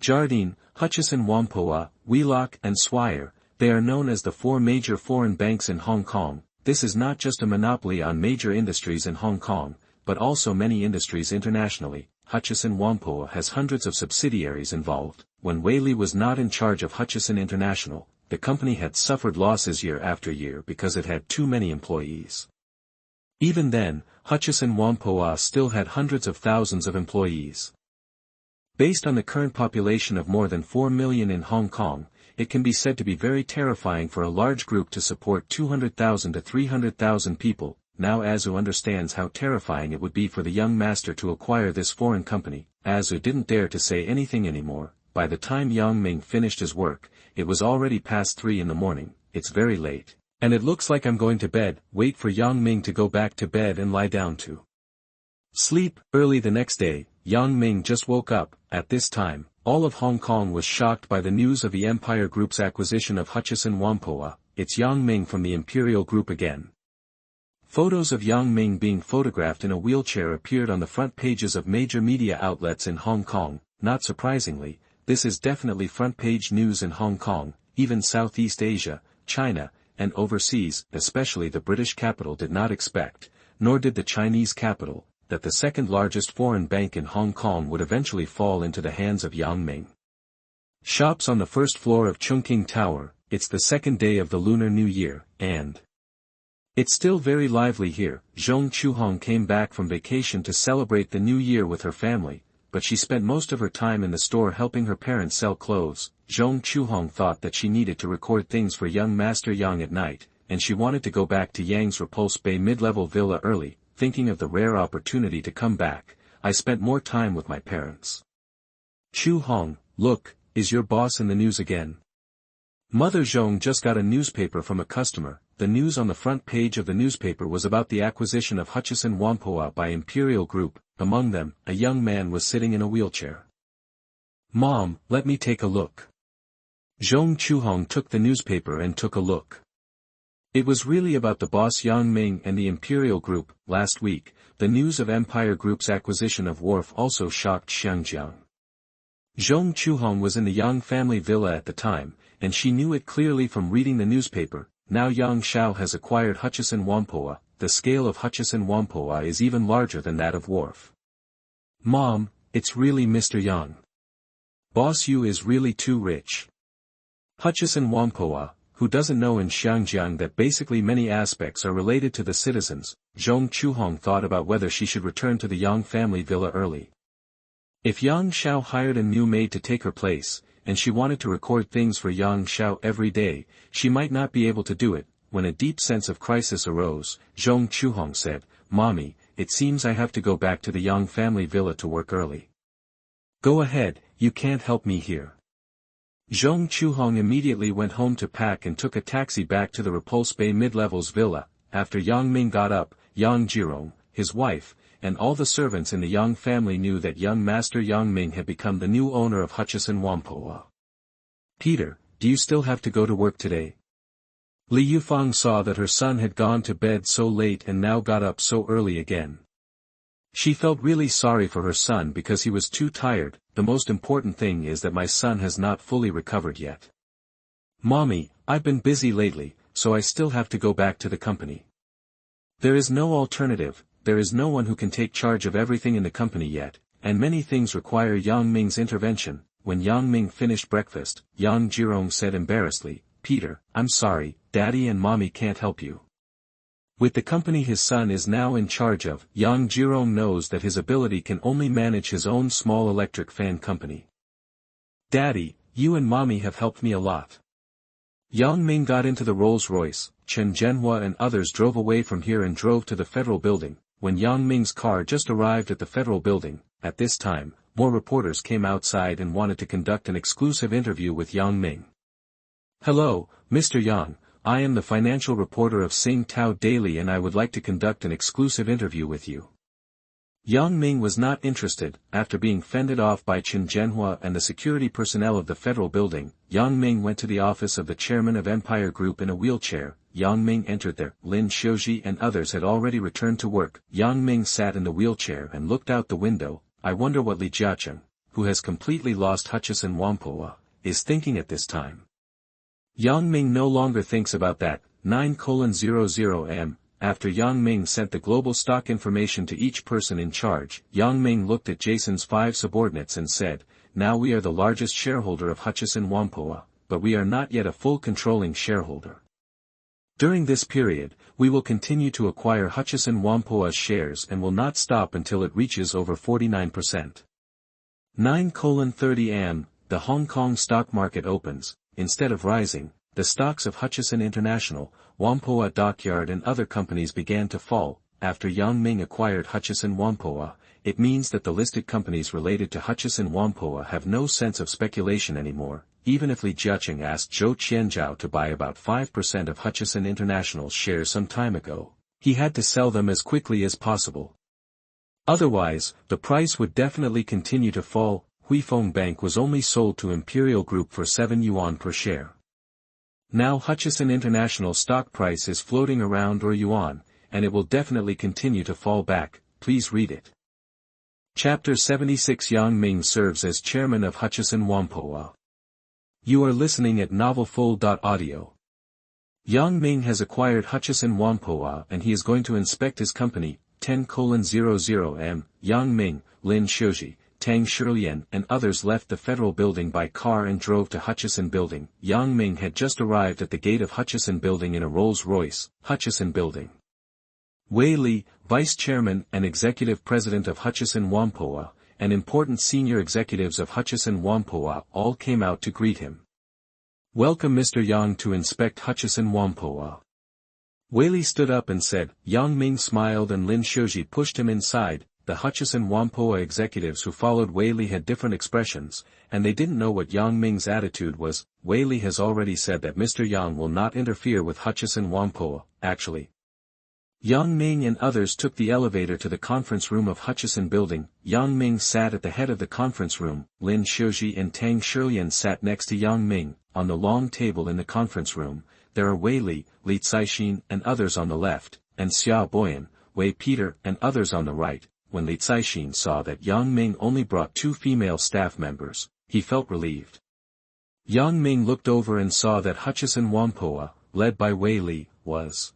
Jardine, Hutchison Whampoa, Wheelock and Swire, they are known as the four major foreign banks in Hong Kong. This is not just a monopoly on major industries in Hong Kong, but also many industries internationally. Hutchison Whampoa has hundreds of subsidiaries involved. When Wei Li was not in charge of Hutchison International, the company had suffered losses year after year because it had too many employees. Even then, Hutchison Whampoa still had hundreds of thousands of employees. Based on the current population of more than 4 million in Hong Kong, it can be said to be very terrifying for a large group to support 200,000 to 300,000 people. Now Azu understands how terrifying it would be for the young master to acquire this foreign company. Azu didn't dare to say anything anymore. By the time Yang Ming finished his work, it was already past 3 in the morning. It's very late. And it looks like I'm going to bed. Wait for Yang Ming to go back to bed and lie down to sleep. Early the next day, Yang Ming just woke up. At this time, all of Hong Kong was shocked by the news of the Empire Group's acquisition of Hutchison Whampoa. It's Yang Ming from the Imperial Group again. Photos of Yang Ming being photographed in a wheelchair appeared on the front pages of major media outlets in Hong Kong. Not surprisingly, this is definitely front-page news in Hong Kong. Even Southeast Asia, China, and overseas, especially the British capital, did not expect, nor did the Chinese capital, that the second largest foreign bank in Hong Kong would eventually fall into the hands of Yang Ming. Shops on the first floor of Chungking Tower. It's the second day of the Lunar New Year, and it's still very lively here. Zhong Chuhong came back from vacation to celebrate the new year with her family, but she spent most of her time in the store helping her parents sell clothes. Zhong Chuhong thought that she needed to record things for young Master Yang at night, and she wanted to go back to Yang's Repulse Bay mid-level villa early. Thinking of the rare opportunity to come back, I spent more time with my parents. Chuhong, look, is your boss in the news again? Mother Zhong just got a newspaper from a customer. The news on the front page of the newspaper was about the acquisition of Hutchison Whampoa by Imperial Group. Among them, a young man was sitting in a wheelchair. Mom, let me take a look. Zhong Chuhong took the newspaper and took a look. It was really about the boss Yang Ming and the Imperial Group. Last week, the news of Empire Group's acquisition of Wharf also shocked Xiangjiang. Zhong Chuhong was in the Yang family villa at the time, and she knew it clearly from reading the newspaper. Now Yang Shao has acquired Hutchison Whampoa. The scale of Hutchison Whampoa is even larger than that of Wharf. Mom, it's really Mr. Yang. Boss Yu is really too rich. Hutchison Whampoa, who doesn't know in Xiangjiang that basically many aspects are related to the citizens. Zhong Chuhong thought about whether she should return to the Yang family villa early. If Yang Shao hired a new maid to take her place, and she wanted to record things for Yang Shao every day, she might not be able to do it. When a deep sense of crisis arose, Zhong Chuhong said, "Mommy, it seems I have to go back to the Yang family villa to work early." "Go ahead, you can't help me here." Zhong Chuhong immediately went home to pack and took a taxi back to the Repulse Bay mid-levels villa. After Yang Ming got up, Xiangjiang, his wife, and all the servants in the Yang family knew that young Master Yang Ming had become the new owner of Hutchison Whampoa. "Peter, do you still have to go to work today?" Li Yufang saw that her son had gone to bed so late and now got up so early again. She felt really sorry for her son because he was too tired. "The most important thing is that my son has not fully recovered yet. Mommy, I've been busy lately, so I still have to go back to the company." There is no alternative. There is no one who can take charge of everything in the company yet, and many things require Yang Ming's intervention. When Yang Ming finished breakfast, Xiangjiang said embarrassedly, "Peter, I'm sorry, Daddy and Mommy can't help you. With the company his son is now in charge of." Xiangjiang knows that his ability can only manage his own small electric fan company. "Daddy, you and Mommy have helped me a lot." Yang Ming got into the Rolls-Royce. Chen Zhenhua and others drove away from here and drove to the Federal Building. When Yang Ming's car just arrived at the Federal Building, at this time, more reporters came outside and wanted to conduct an exclusive interview with Yang Ming. "Hello, Mr. Yang, I am the financial reporter of Sing Tao Daily and I would like to conduct an exclusive interview with you." Yang Ming was not interested. After being fended off by Chen Zhenhua and the security personnel of the Federal Building, Yang Ming went to the office of the chairman of Empire Group in a wheelchair. Yang Ming entered there. Lin Xiuji and others had already returned to work. Yang Ming sat in the wheelchair and looked out the window. "I wonder what Li Jiacheng, who has completely lost Hutchison Whampoa, is thinking at this time." Yang Ming no longer thinks about that. 9:00 am. After Yang Ming sent the global stock information to each person in charge, Yang Ming looked at Jason's 5 subordinates and said, "Now we are the largest shareholder of Hutchison Whampoa, but we are not yet a full controlling shareholder. During this period, we will continue to acquire Hutchison Whampoa's shares and will not stop until it reaches over 49%. 9:30 am, the Hong Kong stock market opens. Instead of rising, the stocks of Hutchison International, Whampoa Dockyard and other companies began to fall. After Yang Ming acquired Hutchison Whampoa, it means that the listed companies related to Hutchison Whampoa have no sense of speculation anymore. Even if Li Jiacheng asked Zhou Qianzhao to buy about 5% of Hutchison International's shares some time ago, he had to sell them as quickly as possible. Otherwise, the price would definitely continue to fall. Huifeng Bank was only sold to Imperial Group for 7 yuan per share. Now Hutchison International stock price is floating around or yuan, and it will definitely continue to fall back. Please read it. Chapter 76. Yang Ming serves as chairman of Hutchison Whampoa. You are listening at novelfull.audio. Yang Ming has acquired Hutchison Whampoa and he is going to inspect his company. 10:00 am. Yang Ming, Lin Xiuji, Tang Shilian and others left the Federal Building by car and drove to Hutchison Building. Yang Ming had just arrived at the gate of Hutchison Building in a Rolls-Royce. Hutchison Building. Wei Li, Vice Chairman and Executive President of Hutchison Whampoa, and important senior executives of Hutchison Whampoa all came out to greet him. "Welcome Mr. Yang to inspect Hutchison Whampoa." Wei Li stood up and said. Yang Ming smiled and Lin Xiuji pushed him inside. The Hutchison Whampoa executives who followed Wei Li had different expressions, and they didn't know what Yang Ming's attitude was. Wei Li has already said that Mr. Yang will not interfere with Hutchison Whampoa. Actually, Yang Ming and others took the elevator to the conference room of Hutchison Building. Yang Ming sat at the head of the conference room. Lin Shiji and Tang Shilian sat next to Yang Ming. On the long table in the conference room, there are Wei Li, Li Caixin and others on the left, and Xia Boyan, Wei Peter and others on the right. When Li Caixin saw that Yang Ming only brought 2 female staff members, he felt relieved. Yang Ming looked over and saw that Hutchison Whampoa, led by Wei Li, was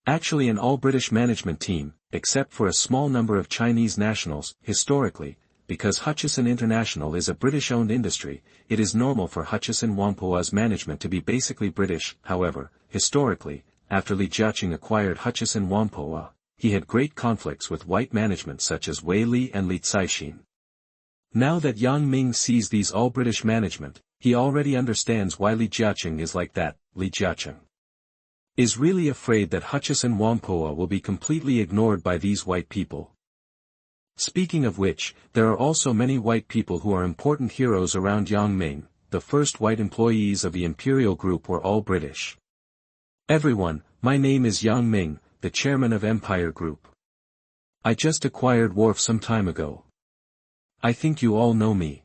actually an all-British management team, except for a small number of Chinese nationals. Historically, because Hutchison International is a British-owned industry, it is normal for Hutchison Whampoa's management to be basically British. However, historically, after Li Jiaqing acquired Hutchison Whampoa, he had great conflicts with white management such as Wei Li and Li Caixin. Now that Yang Ming sees these all-British management, he already understands why Li Jiaqing is like that. Li Jiaqing is really afraid that Hutchison Whampoa will be completely ignored by these white people. Speaking of which, there are also many white people who are important heroes around Yang Ming. The first white employees of the Imperial Group were all British. Everyone, my name is Yang Ming, the chairman of Empire Group. I just acquired Wharf some time ago. I think you all know me.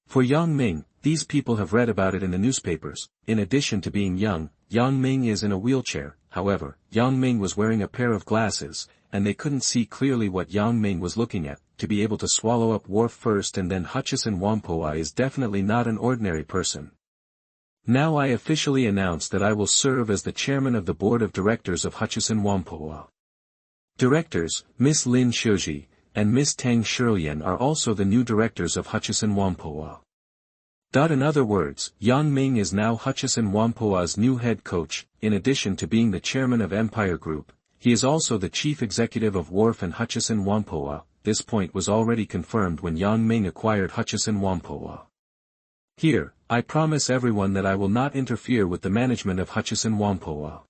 For Yang Ming, these people have read about it in the newspapers. In addition to being young, Yang Ming is in a wheelchair. However, Yang Ming was wearing a pair of glasses, and they couldn't see clearly what Yang Ming was looking at. To be able to swallow up Wharf first and then Hutchison Whampoa is definitely not an ordinary person. Now I officially announce that I will serve as the chairman of the board of directors of Hutchison Whampoa. Directors, Miss Lin Shiji, and Miss Tang Shilian are also the new directors of Hutchison Whampoa. In other words, Yang Ming is now Hutchison Whampoa's new head coach. In addition to being the chairman of Empire Group, he is also the chief executive of Wharf and Hutchison Whampoa. This point was already confirmed when Yang Ming acquired Hutchison Whampoa. Here, I promise everyone that I will not interfere with the management of Hutchison Whampoa.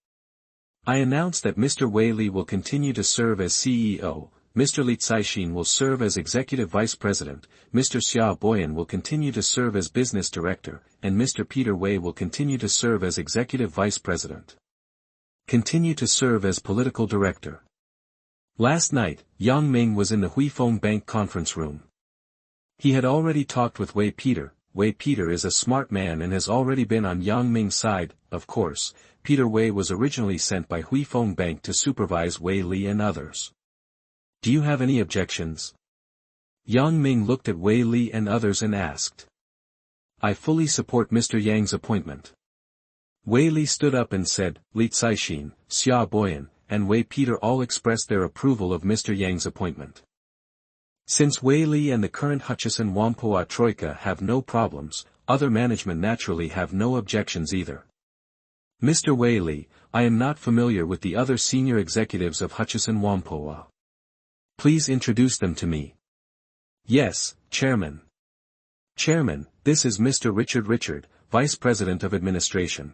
I announce that Mr. Wei Li will continue to serve as CEO, Mr. Li Caixin will serve as Executive Vice President, Mr. Xia Boyan will continue to serve as Business Director, and Mr. Peter Wei will continue to serve as Executive Vice President. Continue to serve as Political Director. Last night, Yang Ming was in the Huifeng Bank conference room. He had already talked with Wei Peter. Wei Peter is a smart man and has already been on Yang Ming's side. Of course, Peter Wei was originally sent by Huifeng Bank to supervise Wei Li and others. Do you have any objections? Yang Ming looked at Wei Li and others and asked. I fully support Mr. Yang's appointment. Wei Li stood up and said. Li Caixin, Xia Boyan, and Wei Peter all expressed their approval of Mr. Yang's appointment. Since Wei Li and the current Hutchison Whampoa Troika have no problems, other management naturally have no objections either. Mr. Wei Li, I am not familiar with the other senior executives of Hutchison Whampoa. Please introduce them to me. Yes, Chairman. Chairman, this is Mr. Richard, Vice President of Administration.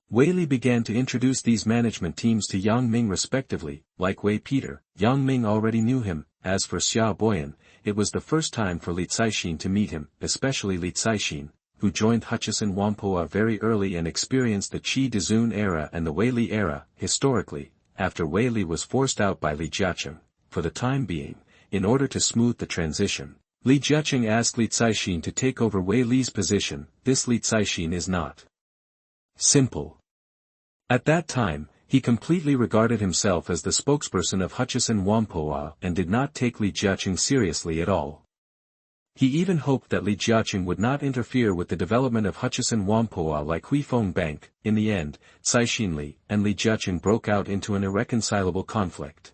Wei Li began to introduce these management teams to Yang Ming respectively. Like Wei Peter, Yang Ming already knew him. As for Xia Boyan, it was the first time for Li Caixin to meet him, especially Li Caixin, who joined Hutchison Whampoa very early and experienced the Qi Dezun era and the Wei Li era. Historically, after Wei Li was forced out by Li Jiaqing, for the time being, in order to smooth the transition, Li Jiaqing asked Li Caixin to take over Wei Li's position. This Li Caixin is not simple. At that time, he completely regarded himself as the spokesperson of Hutchison Whampoa and did not take Li Jiaqing seriously at all. He even hoped that Li Jiaqing would not interfere with the development of Hutchison Whampoa like Huifeng Bank. In the end, Caixin Li and Li Jiaqing broke out into an irreconcilable conflict.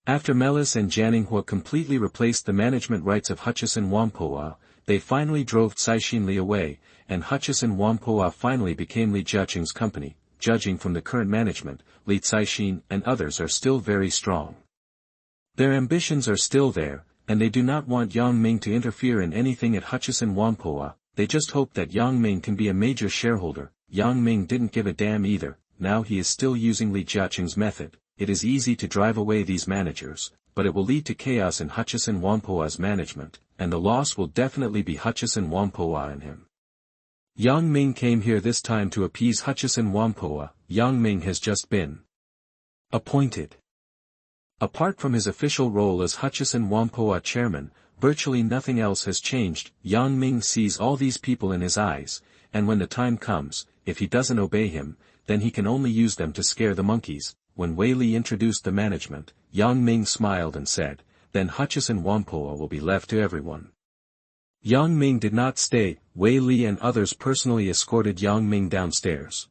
After Melis and Jianninghua completely replaced the management rights of Hutchison Whampoa, they finally drove Caixin Li away, and Hutchison Whampoa finally became Li Jiaqing's company. Judging from the current management, Li Caixin and others are still very strong. Their ambitions are still there, and they do not want Yang Ming to interfere in anything at Hutchison Whampoa. They just hope that Yang Ming can be a major shareholder. Yang Ming didn't give a damn either. Now he is still using Li Jiaqing's method. It is easy to drive away these managers, but it will lead to chaos in Hutchison Whampoa's management, and the loss will definitely be Hutchison Whampoa and him. Yang Ming came here this time to appease Hutchison Whampoa. Yang Ming has just been Appointed. Apart from his official role as Hutchison Whampoa chairman, virtually nothing else has changed. Yang Ming sees all these people in his eyes, and when the time comes, if he doesn't obey him, then he can only use them to scare the monkeys. When Wei Li introduced the management, Yang Ming smiled and said, then Hutchison Whampoa will be left to everyone. Yang Ming did not stay. Wei Li and others personally escorted Yang Ming downstairs.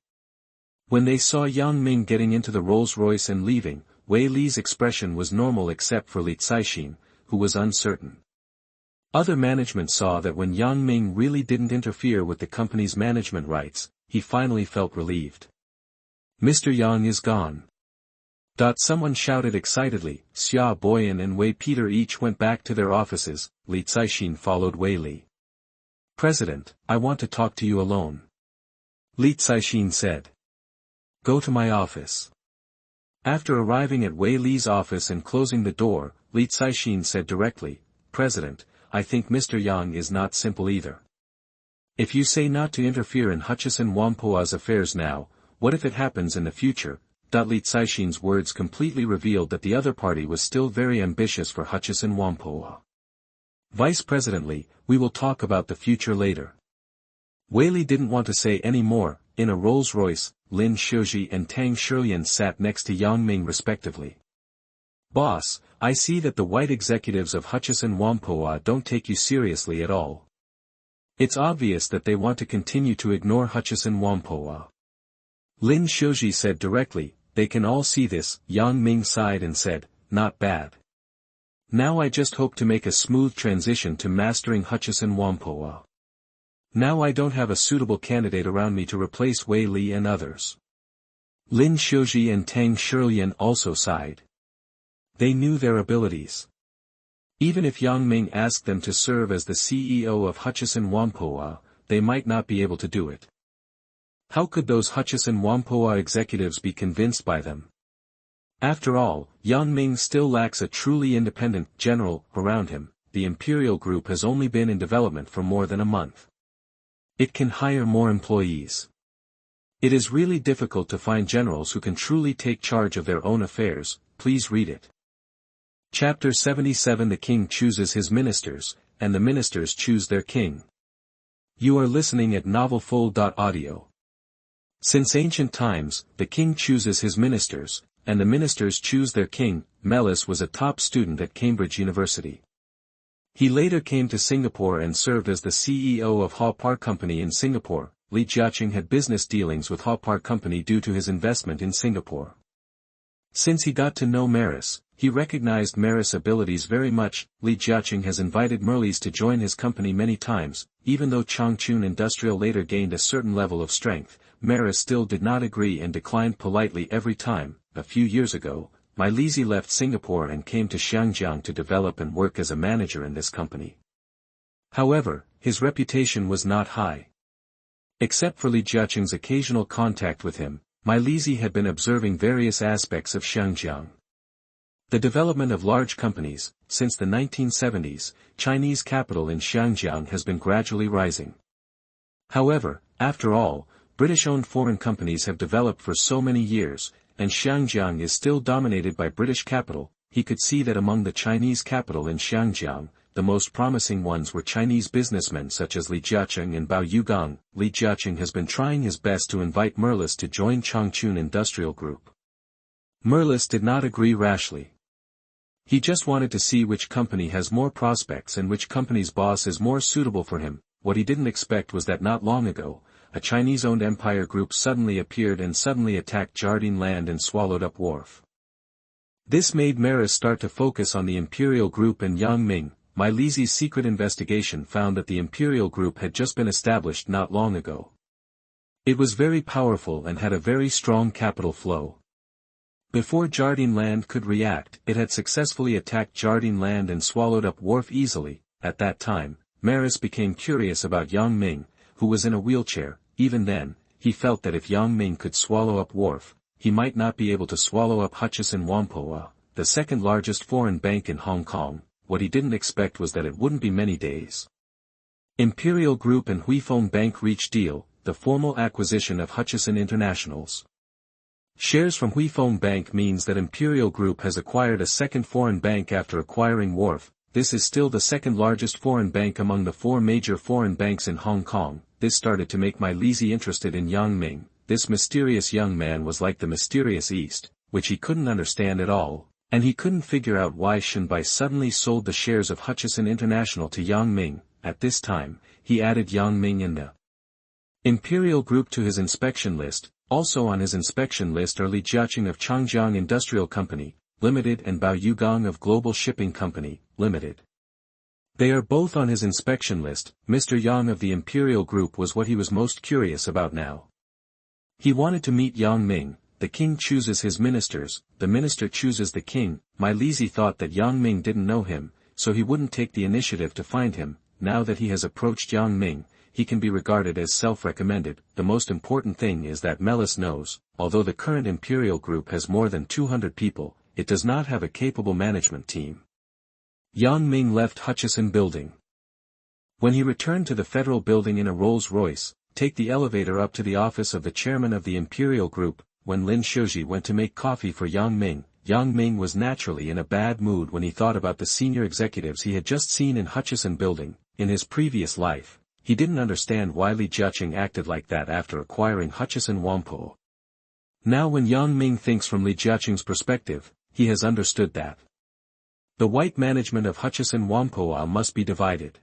When they saw Yang Ming getting into the Rolls-Royce and leaving, Wei Li's expression was normal except for Li Caixin, who was uncertain. Other management saw that when Yang Ming really didn't interfere with the company's management rights, he finally felt relieved. Mr. Yang is gone. Someone shouted excitedly. Xia Boyan and Wei Peter each went back to their offices. Li Caixin followed Wei Li. President, I want to talk to you alone. Li Caixin said. Go to my office. After arriving at Wei Li's office and closing the door, Li Caixin said directly, President, I think Mr. Yang is not simple either. If you say not to interfere in Hutchison Whampoa's affairs now, what if it happens in the future? Li Caixin's words completely revealed that the other party was still very ambitious for Hutchison Whampoa. Vice Presidently, we will talk about the future later. Wei Li didn't want to say any more. In a Rolls-Royce, Lin Shouji and Tang Shilian sat next to Yang Ming respectively. Boss, I see that the white executives of Hutchison Whampoa don't take you seriously at all. It's obvious that they want to continue to ignore Hutchison Whampoa. Lin Shouji said directly, they can all see this. Yang Ming sighed and said, not bad. Now I just hope to make a smooth transition to mastering Hutchison Whampoa. Now I don't have a suitable candidate around me to replace Wei Li and others. Lin Shouji and Tang Shilian also sighed. They knew their abilities. Even if Yang Ming asked them to serve as the CEO of Hutchison Whampoa, they might not be able to do it. How could those Hutchison Whampoa executives be convinced by them? After all, Yang Ming still lacks a truly independent general around him. The Imperial Group has only been in development for more than a month. It can hire more employees. It is really difficult to find generals who can truly take charge of their own affairs. Please read it. Chapter 77 The King chooses his ministers, and the ministers choose their king. You are listening at novelfull.audio. Since ancient times, the king chooses his ministers, and the ministers choose their king. Melis was a top student at Cambridge University. He later came to Singapore and served as the CEO of Wharf Company in Singapore. Li Jiaqing had business dealings with Wharf Company due to his investment in Singapore. Since he got to know Merisi, he recognized Merisi's abilities very much. Li Jiaqing has invited Merisi to join his company many times. Even though Changchun Industrial later gained a certain level of strength, Merisi still did not agree and declined politely every time. A few years ago, Merisi left Singapore and came to Xiangjiang to develop and work as a manager in this company. However, his reputation was not high. Except for Li Jiaqing's occasional contact with him, Merisi had been observing various aspects of Xiangjiang. The development of large companies. Since the 1970s, Chinese capital in Xiangjiang has been gradually rising. However, after all, British-owned foreign companies have developed for so many years, and Xiangjiang is still dominated by British capital. He could see that among the Chinese capital in Xiangjiang, the most promising ones were Chinese businessmen such as Li Jiaqing and Bao Yugang. Li Jiaqing has been trying his best to invite Merisi to join Changchun Industrial Group. Merisi did not agree rashly. He just wanted to see which company has more prospects and which company's boss is more suitable for him. What he didn't expect was that not long ago, a Chinese-owned empire group suddenly appeared and suddenly attacked Jardine Land and swallowed up Wharf. This made Merisi start to focus on the Imperial Group and Yang Ming. Merisi's secret investigation found that the Imperial Group had just been established not long ago. It was very powerful and had a very strong capital flow. Before Jardine Land could react, it had successfully attacked Jardine Land and swallowed up Wharf easily. At that time, Merisi became curious about Yang Ming, who was in a wheelchair. Even then, he felt that if Yang Ming could swallow up Wharf, he might not be able to swallow up Hutchison Whampoa, the second largest foreign bank in Hong Kong. What he didn't expect was that it wouldn't be many days. Imperial Group and Huifeng Bank reached deal, the formal acquisition of Hutchison Internationals. Shares from Huifeng Bank means that Imperial Group has acquired a second foreign bank after acquiring Wharf. This is still the second largest foreign bank among the four major foreign banks in Hong Kong. This started to make my Lizzie interested in Yang Ming. This mysterious young man was like the mysterious East, which he couldn't understand at all, and he couldn't figure out why Shen suddenly sold the shares of Hutchison International to Yang Ming. At this time, he added Yang Ming in the Imperial Group to his inspection list. Also on his inspection list are Li Jiaqing of Xiangjiang Industrial Company, Limited and Bao Yugong of Global Shipping Company, Limited. They are both on his inspection list. Mr. Yang of the Imperial Group was what he was most curious about now. He wanted to meet Yang Ming. The king chooses his ministers, the minister chooses the king. My Lizzie thought that Yang Ming didn't know him, so he wouldn't take the initiative to find him. Now that he has approached Yang Ming, he can be regarded as self-recommended. The most important thing is that Merisi knows, although the current Imperial Group has more than 200 people, it does not have a capable management team. Yang Ming left Hutchison Building. When he returned to the Federal Building in a Rolls-Royce, take the elevator up to the office of the chairman of the Imperial Group. When Lin Shouji went to make coffee for Yang Ming was naturally in a bad mood when he thought about the senior executives he had just seen in Hutchison Building. In his previous life, he didn't understand why Li Jiaqing acted like that after acquiring Hutchison Whampoa. Now when Yang Ming thinks from Li Jiaqing's perspective, he has understood that the white management of Hutchison Whampoa must be divided.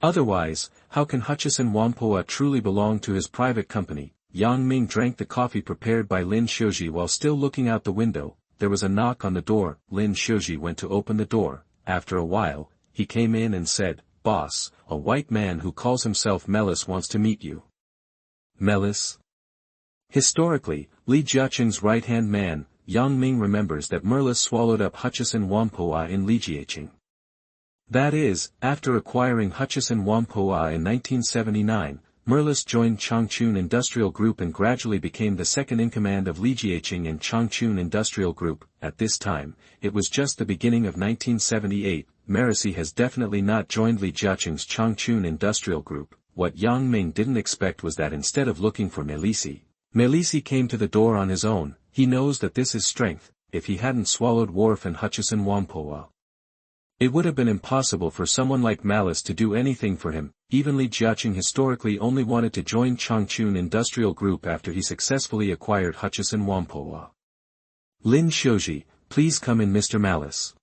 Otherwise, how can Hutchison Whampoa truly belong to his private company? Yang Ming drank the coffee prepared by Lin Shouji while still looking out the window. There was a knock on the door. Lin Shouji went to open the door. After a while, he came in and said, "Boss, a white man who calls himself Merisi wants to meet you." Merisi? Historically, Li Jiaqing's right-hand man, Yang Ming remembers that Merisi swallowed up Hutchison Whampoa in Li Jiaqing. That is, after acquiring Hutchison Whampoa in 1979, Merisi joined Changchun Industrial Group and gradually became the second-in-command of Li Jiaqing and Changchun Industrial Group. At this time, it was just the beginning of 1978, Merisi has definitely not joined Li Jiaqing's Changchun Industrial Group. What Yang Ming didn't expect was that instead of looking for Merisi came to the door on his own. He knows that this is strength. If he hadn't swallowed Wharf and Hutchison Whampoa, it would have been impossible for someone like Merisi to do anything for him. Even Li Jiaqing historically only wanted to join Changchun Industrial Group after he successfully acquired Hutchison Whampoa. Lin Shouji, please come in, Mr. Merisi.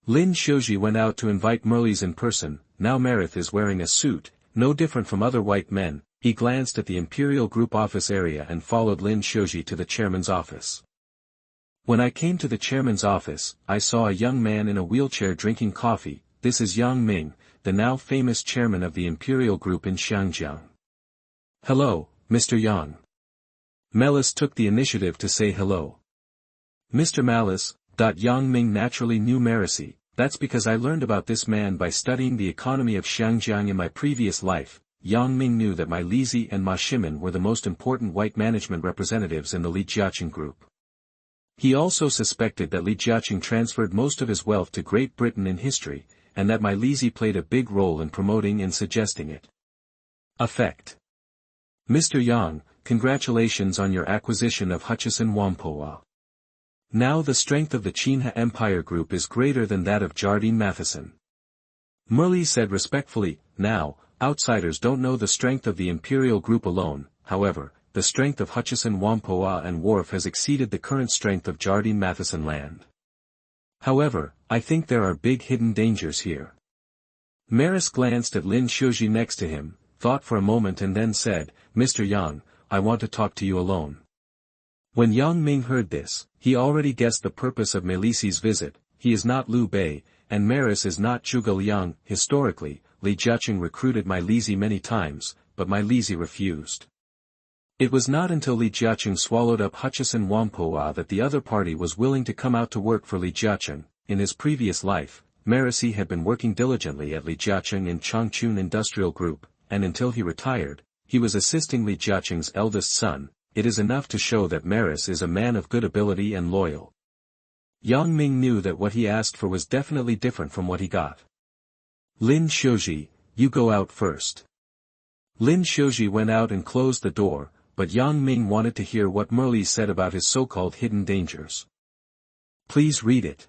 Lin Shouji went out to invite Merisi in person. Now Merisi is wearing a suit, no different from other white men. He glanced at the Imperial Group office area and followed Lin Shouji to the chairman's office. When I came to the chairman's office, I saw a young man in a wheelchair drinking coffee. This is Yang Ming, the now famous chairman of the Imperial Group in Xiangjiang. Hello, Mr. Yang. Merisi took the initiative to say hello. Mr. Merisi. Yang Ming naturally knew Merisi. That's because I learned about this man by studying the economy of Xiangjiang in my previous life. Yang Ming knew that my Lizzie and Ma Shimin were the most important white management representatives in the Li Jiaqing Group. He also suspected that Li Jiaqing transferred most of his wealth to Great Britain in history, and that my Lizzie played a big role in promoting and suggesting it. Effect. Mr. Yang, congratulations on your acquisition of Hutchison Whampoa. Now the strength of the Qinha Empire Group is greater than that of Jardine Matheson. Merisi said respectfully. Now, outsiders don't know the strength of the Imperial Group alone. However, the strength of Hutchison Whampoa and Wharf has exceeded the current strength of Jardine Matheson land. However, I think there are big hidden dangers here. Merisi glanced at Lin Shouji next to him, thought for a moment and then said, Mr. Yang, I want to talk to you alone. When Yang Ming heard this, he already guessed the purpose of Merisi's visit. He is not Liu Bei, and Merisi is not Zhuge Liang. Historically, Li Jiaqing recruited my Lizzie many times, but my Lizzie refused. It was not until Li Jiaqing swallowed up Hutchison Whampoa that the other party was willing to come out to work for Li Jiaqing. In his previous life, Merisi had been working diligently at Li Jiaqing in Changchun Industrial Group, and until he retired, he was assisting Li Jiaqing's eldest son. It is enough to show that Merisi is a man of good ability and loyal. Yang Ming knew that what he asked for was definitely different from what he got. Lin Shouji, you go out first. Lin Shouji went out and closed the door, but Yang Ming wanted to hear what Merisi said about his so-called hidden dangers. Please read it.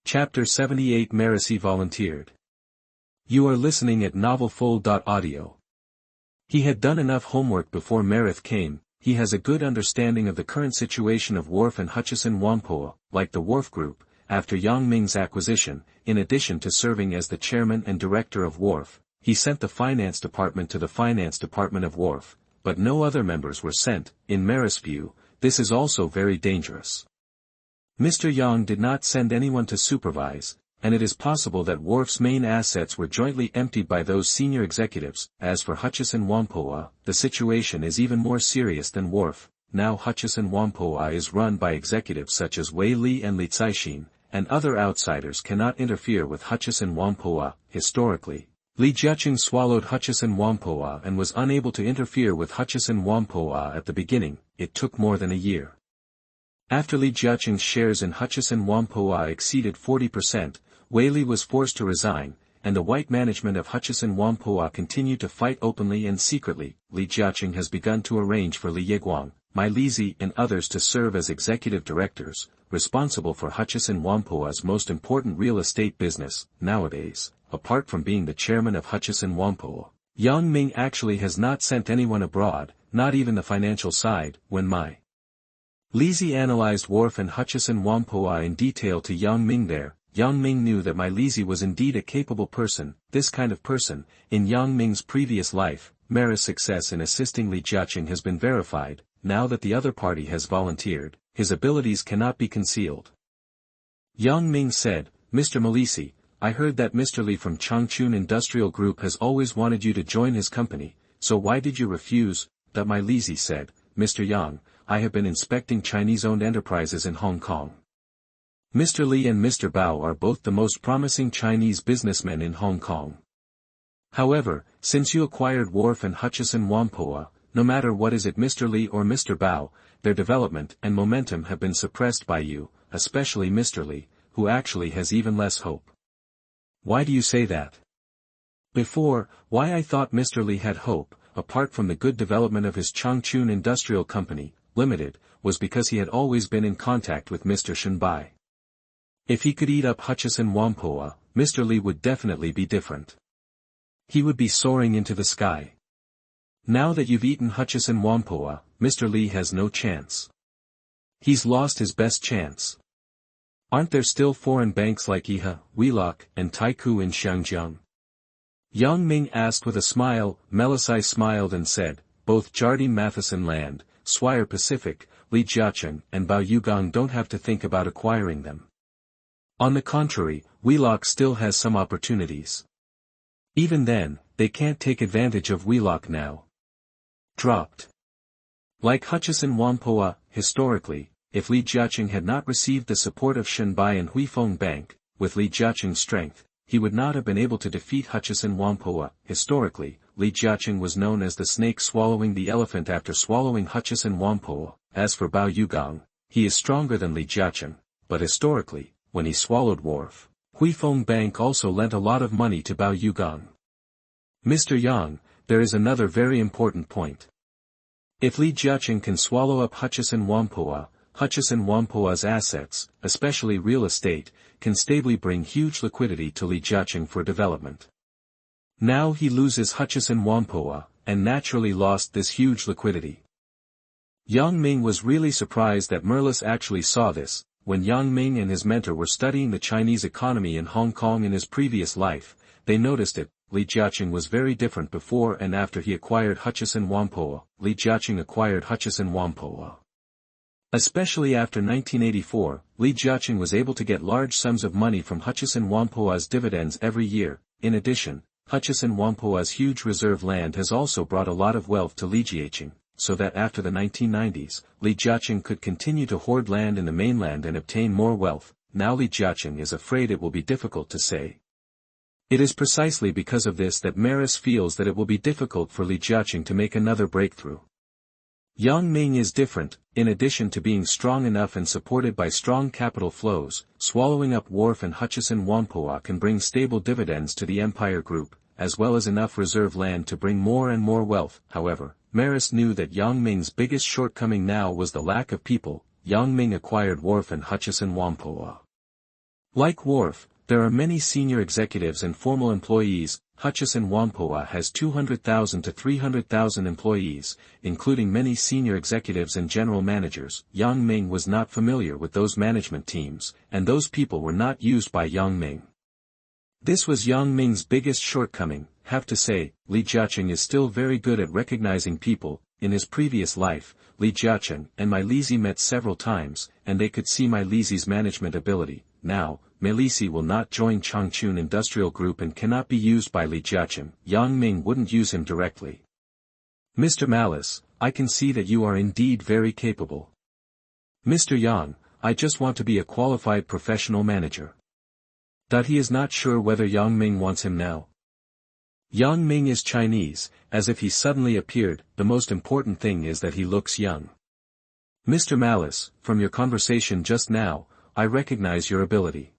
Chapter 78. Merisi volunteered. You are listening at novelfull.audio. He had done enough homework before Merisi came. He has a good understanding of the current situation of Wharf and Hutchison Whampoa, like the Wharf Group, after Yang Ming's acquisition. In addition to serving as the chairman and director of Wharf, he sent the finance department to the finance department of Wharf, but no other members were sent. In Merisi's view, this is also very dangerous. Mr. Yang did not send anyone to supervise, and it is possible that Wharf's main assets were jointly emptied by those senior executives. As for Hutchison Whampoa, the situation is even more serious than Wharf. Now Hutchison Whampoa is run by executives such as Wei Li and Li Caixin, and other outsiders cannot interfere with Hutchison Whampoa. Historically, Li Jiaqing swallowed Hutchison Whampoa and was unable to interfere with Hutchison Whampoa at the beginning. It took more than a year. After Li Jiaqing's shares in Hutchison Whampoa exceeded 40%, Wei Li was forced to resign, and the white management of Hutchison Whampoa continued to fight openly and secretly. Li Jiaqing has begun to arrange for Li Yiguang, Merisi and others to serve as executive directors, responsible for Hutchison Whampoa's most important real estate business. Nowadays, apart from being the chairman of Hutchison Whampoa, Yang Ming actually has not sent anyone abroad, not even the financial side. When Merisi analyzed Wharf and Hutchison Whampoa in detail to Yang Ming there, Yang Ming knew that Merisi was indeed a capable person, this kind of person. In Yang Ming's previous life, Merisi's success in assisting Li Jiaqing has been verified. Now that the other party has volunteered, his abilities cannot be concealed. Yang Ming said, Mr. Merisi, I heard that Mr. Li from Changchun Industrial Group has always wanted you to join his company, so why did you refuse? That Merisi said, Mr. Yang, I have been inspecting Chinese-owned enterprises in Hong Kong. Mr. Li and Mr. Bao are both the most promising Chinese businessmen in Hong Kong. However, since you acquired Wharf and Hutchison Whampoa, no matter what is it Mr. Li or Mr. Bao, their development and momentum have been suppressed by you, especially Mr. Li, who actually has even less hope. Why do you say that? Before, why I thought Mr. Li had hope, apart from the good development of his Changchun Industrial Company, Limited, was because he had always been in contact with Mr. Shen. If he could eat up Hutchison Whampoa, Mr. Li would definitely be different. He would be soaring into the sky. Now that you've eaten Hutchison Whampoa, Mr. Li has no chance. He's lost his best chance. Aren't there still foreign banks like IHA, Wheelock, and Tycoon in Xiangjiang? Yang Ming asked with a smile. Merisi smiled and said, both Jardine Matheson Land, Swire Pacific, Li Jiaqing, and Bao Yugang don't have to think about acquiring them. On the contrary, Wheelock still has some opportunities. Even then, they can't take advantage of Wheelock now. Dropped. Like Hutchison Whampoa, historically, if Li Jiaqing had not received the support of Shenbai and Huifeng Bank, with Li Jiaqing's strength, he would not have been able to defeat Hutchison Whampoa. Historically, Li Jiaqing was known as the snake swallowing the elephant after swallowing Hutchison Whampoa. As for Bao Yugang, he is stronger than Li Jiaqing, but historically, when he swallowed Wharf, Huifeng Bank also lent a lot of money to Bao Yugang. Mr. Yang, there is another very important point. If Li Jiaqing can swallow up Hutchison Whampoa, Hutchison Whampoa's assets, especially real estate, can stably bring huge liquidity to Li Jiaqing for development. Now he loses Hutchison Whampoa, and naturally lost this huge liquidity. Yang Ming was really surprised that Merisi actually saw this. When Yang Ming and his mentor were studying the Chinese economy in Hong Kong in his previous life, they noticed it. Li Jiaqing was very different before and after he acquired Hutchison Whampoa. Li Jiaqing acquired Hutchison Whampoa. Especially after 1984, Li Jiaqing was able to get large sums of money from Hutchison Whampoa's dividends every year. In addition, Hutchison Whampoa's huge reserve land has also brought a lot of wealth to Li Jiaqing, so that after the 1990s, Li Jiaqing could continue to hoard land in the mainland and obtain more wealth. Now Li Jiaqing is afraid it will be difficult to say. It is precisely because of this that Merisi feels that it will be difficult for Li Jiaqing to make another breakthrough. Yang Ming is different. In addition to being strong enough and supported by strong capital flows, swallowing up Wharf and Hutchison Whampoa can bring stable dividends to the Empire Group, as well as enough reserve land to bring more and more wealth. However, Merisi knew that Yang Ming's biggest shortcoming now was the lack of people. Yang Ming acquired Wharf and Hutchison Whampoa. Like Wharf, there are many senior executives and formal employees. Hutchison Whampoa has 200,000 to 300,000 employees, including many senior executives and general managers. Yang Ming was not familiar with those management teams, and those people were not used by Yang Ming. This was Yang Ming's biggest shortcoming. Have to say, Li Jiaqing is still very good at recognizing people. In his previous life, Li Jiaqing and Merisi met several times, and they could see Merisi's management ability. Now, Merisi will not join Changchun Industrial Group and cannot be used by Li Jiaqing. Yang Ming wouldn't use him directly. Mr. Malice, I can see that you are indeed very capable. Mr. Yang, I just want to be a qualified professional manager. That he is not sure whether Yang Ming wants him now. Yang Ming is Chinese, as if he suddenly appeared. The most important thing is that he looks young. Mr. Malice, from your conversation just now, I recognize your ability.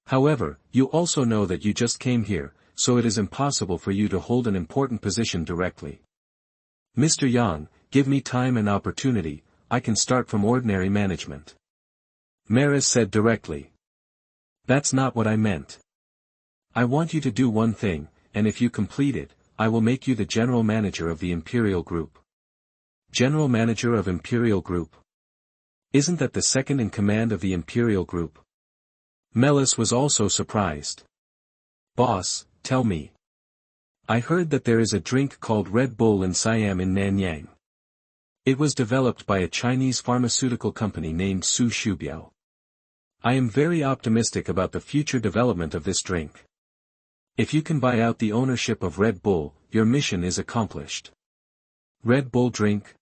However, you also know that you just came here, so it is impossible for you to hold an important position directly. Mr. Yang, give me time and opportunity, I can start from ordinary management. Merisi said directly. That's not what I meant. I want you to do one thing, and if you complete it, I will make you the general manager of the Imperial Group. General manager of Imperial Group? Isn't that the second in command of the Imperial Group? Merisi was also surprised. Boss, tell me. I heard that there is a drink called Red Bull in Siam in Nanyang. It was developed by a Chinese pharmaceutical company named Su Shubiao. I am very optimistic about the future development of this drink. If you can buy out the ownership of Red Bull, your mission is accomplished. Red Bull drink?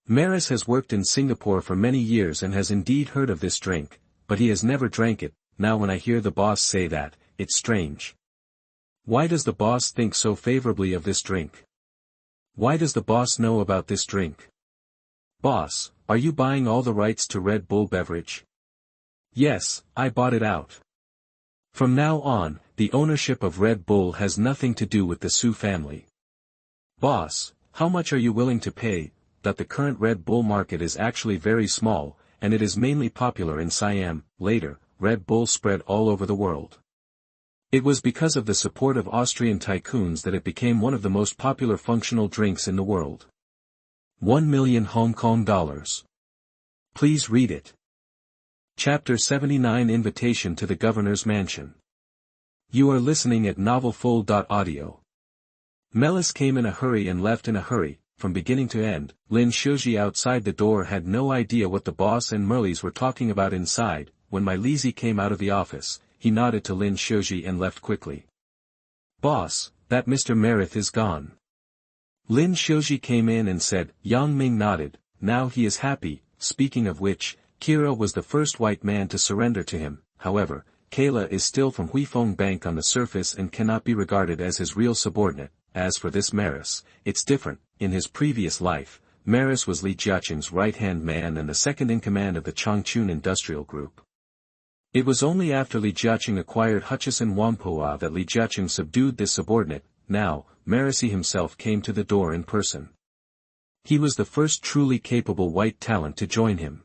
Merisi has worked in Singapore for many years and has indeed heard of this drink, but he has never drank it. Now when I hear the boss say that, it's strange. Why does the boss think so favorably of this drink? Why does the boss know about this drink? Boss, are you buying all the rights to Red Bull beverage? Yes, I bought it out. From now on, the ownership of Red Bull has nothing to do with the Su family. Boss, how much are you willing to pay? That the current Red Bull market is actually very small, and it is mainly popular in Siam. Later, Red Bull spread all over the world. It was because of the support of Austrian tycoons that it became one of the most popular functional drinks in the world. 1 million Hong Kong dollars. Please read it. Chapter 79 Invitation to the Governor's Mansion. You are listening at novelfull.audio. Merisi came in a hurry and left in a hurry. From beginning to end, Lin Shouji outside the door had no idea what the boss and Merisi were talking about inside. When Merisi came out of the office, he nodded to Lin Shouji and left quickly. Boss, that Mr. Merisi is gone. Lin Shouji came in and said. Yang Ming nodded. Now he is happy. Speaking of which, Kira was the first white man to surrender to him. However, Kayla is still from Huifeng Bank on the surface and cannot be regarded as his real subordinate. As for this Merisi, it's different. In his previous life, Merisi was Li Jiaqing's right-hand man and the second in command of the Changchun Industrial Group. It was only after Li Jiaqing acquired Hutchison Whampoa that Li Jiaqing subdued this subordinate. Now, Merisi himself came to the door in person. He was the first truly capable white talent to join him.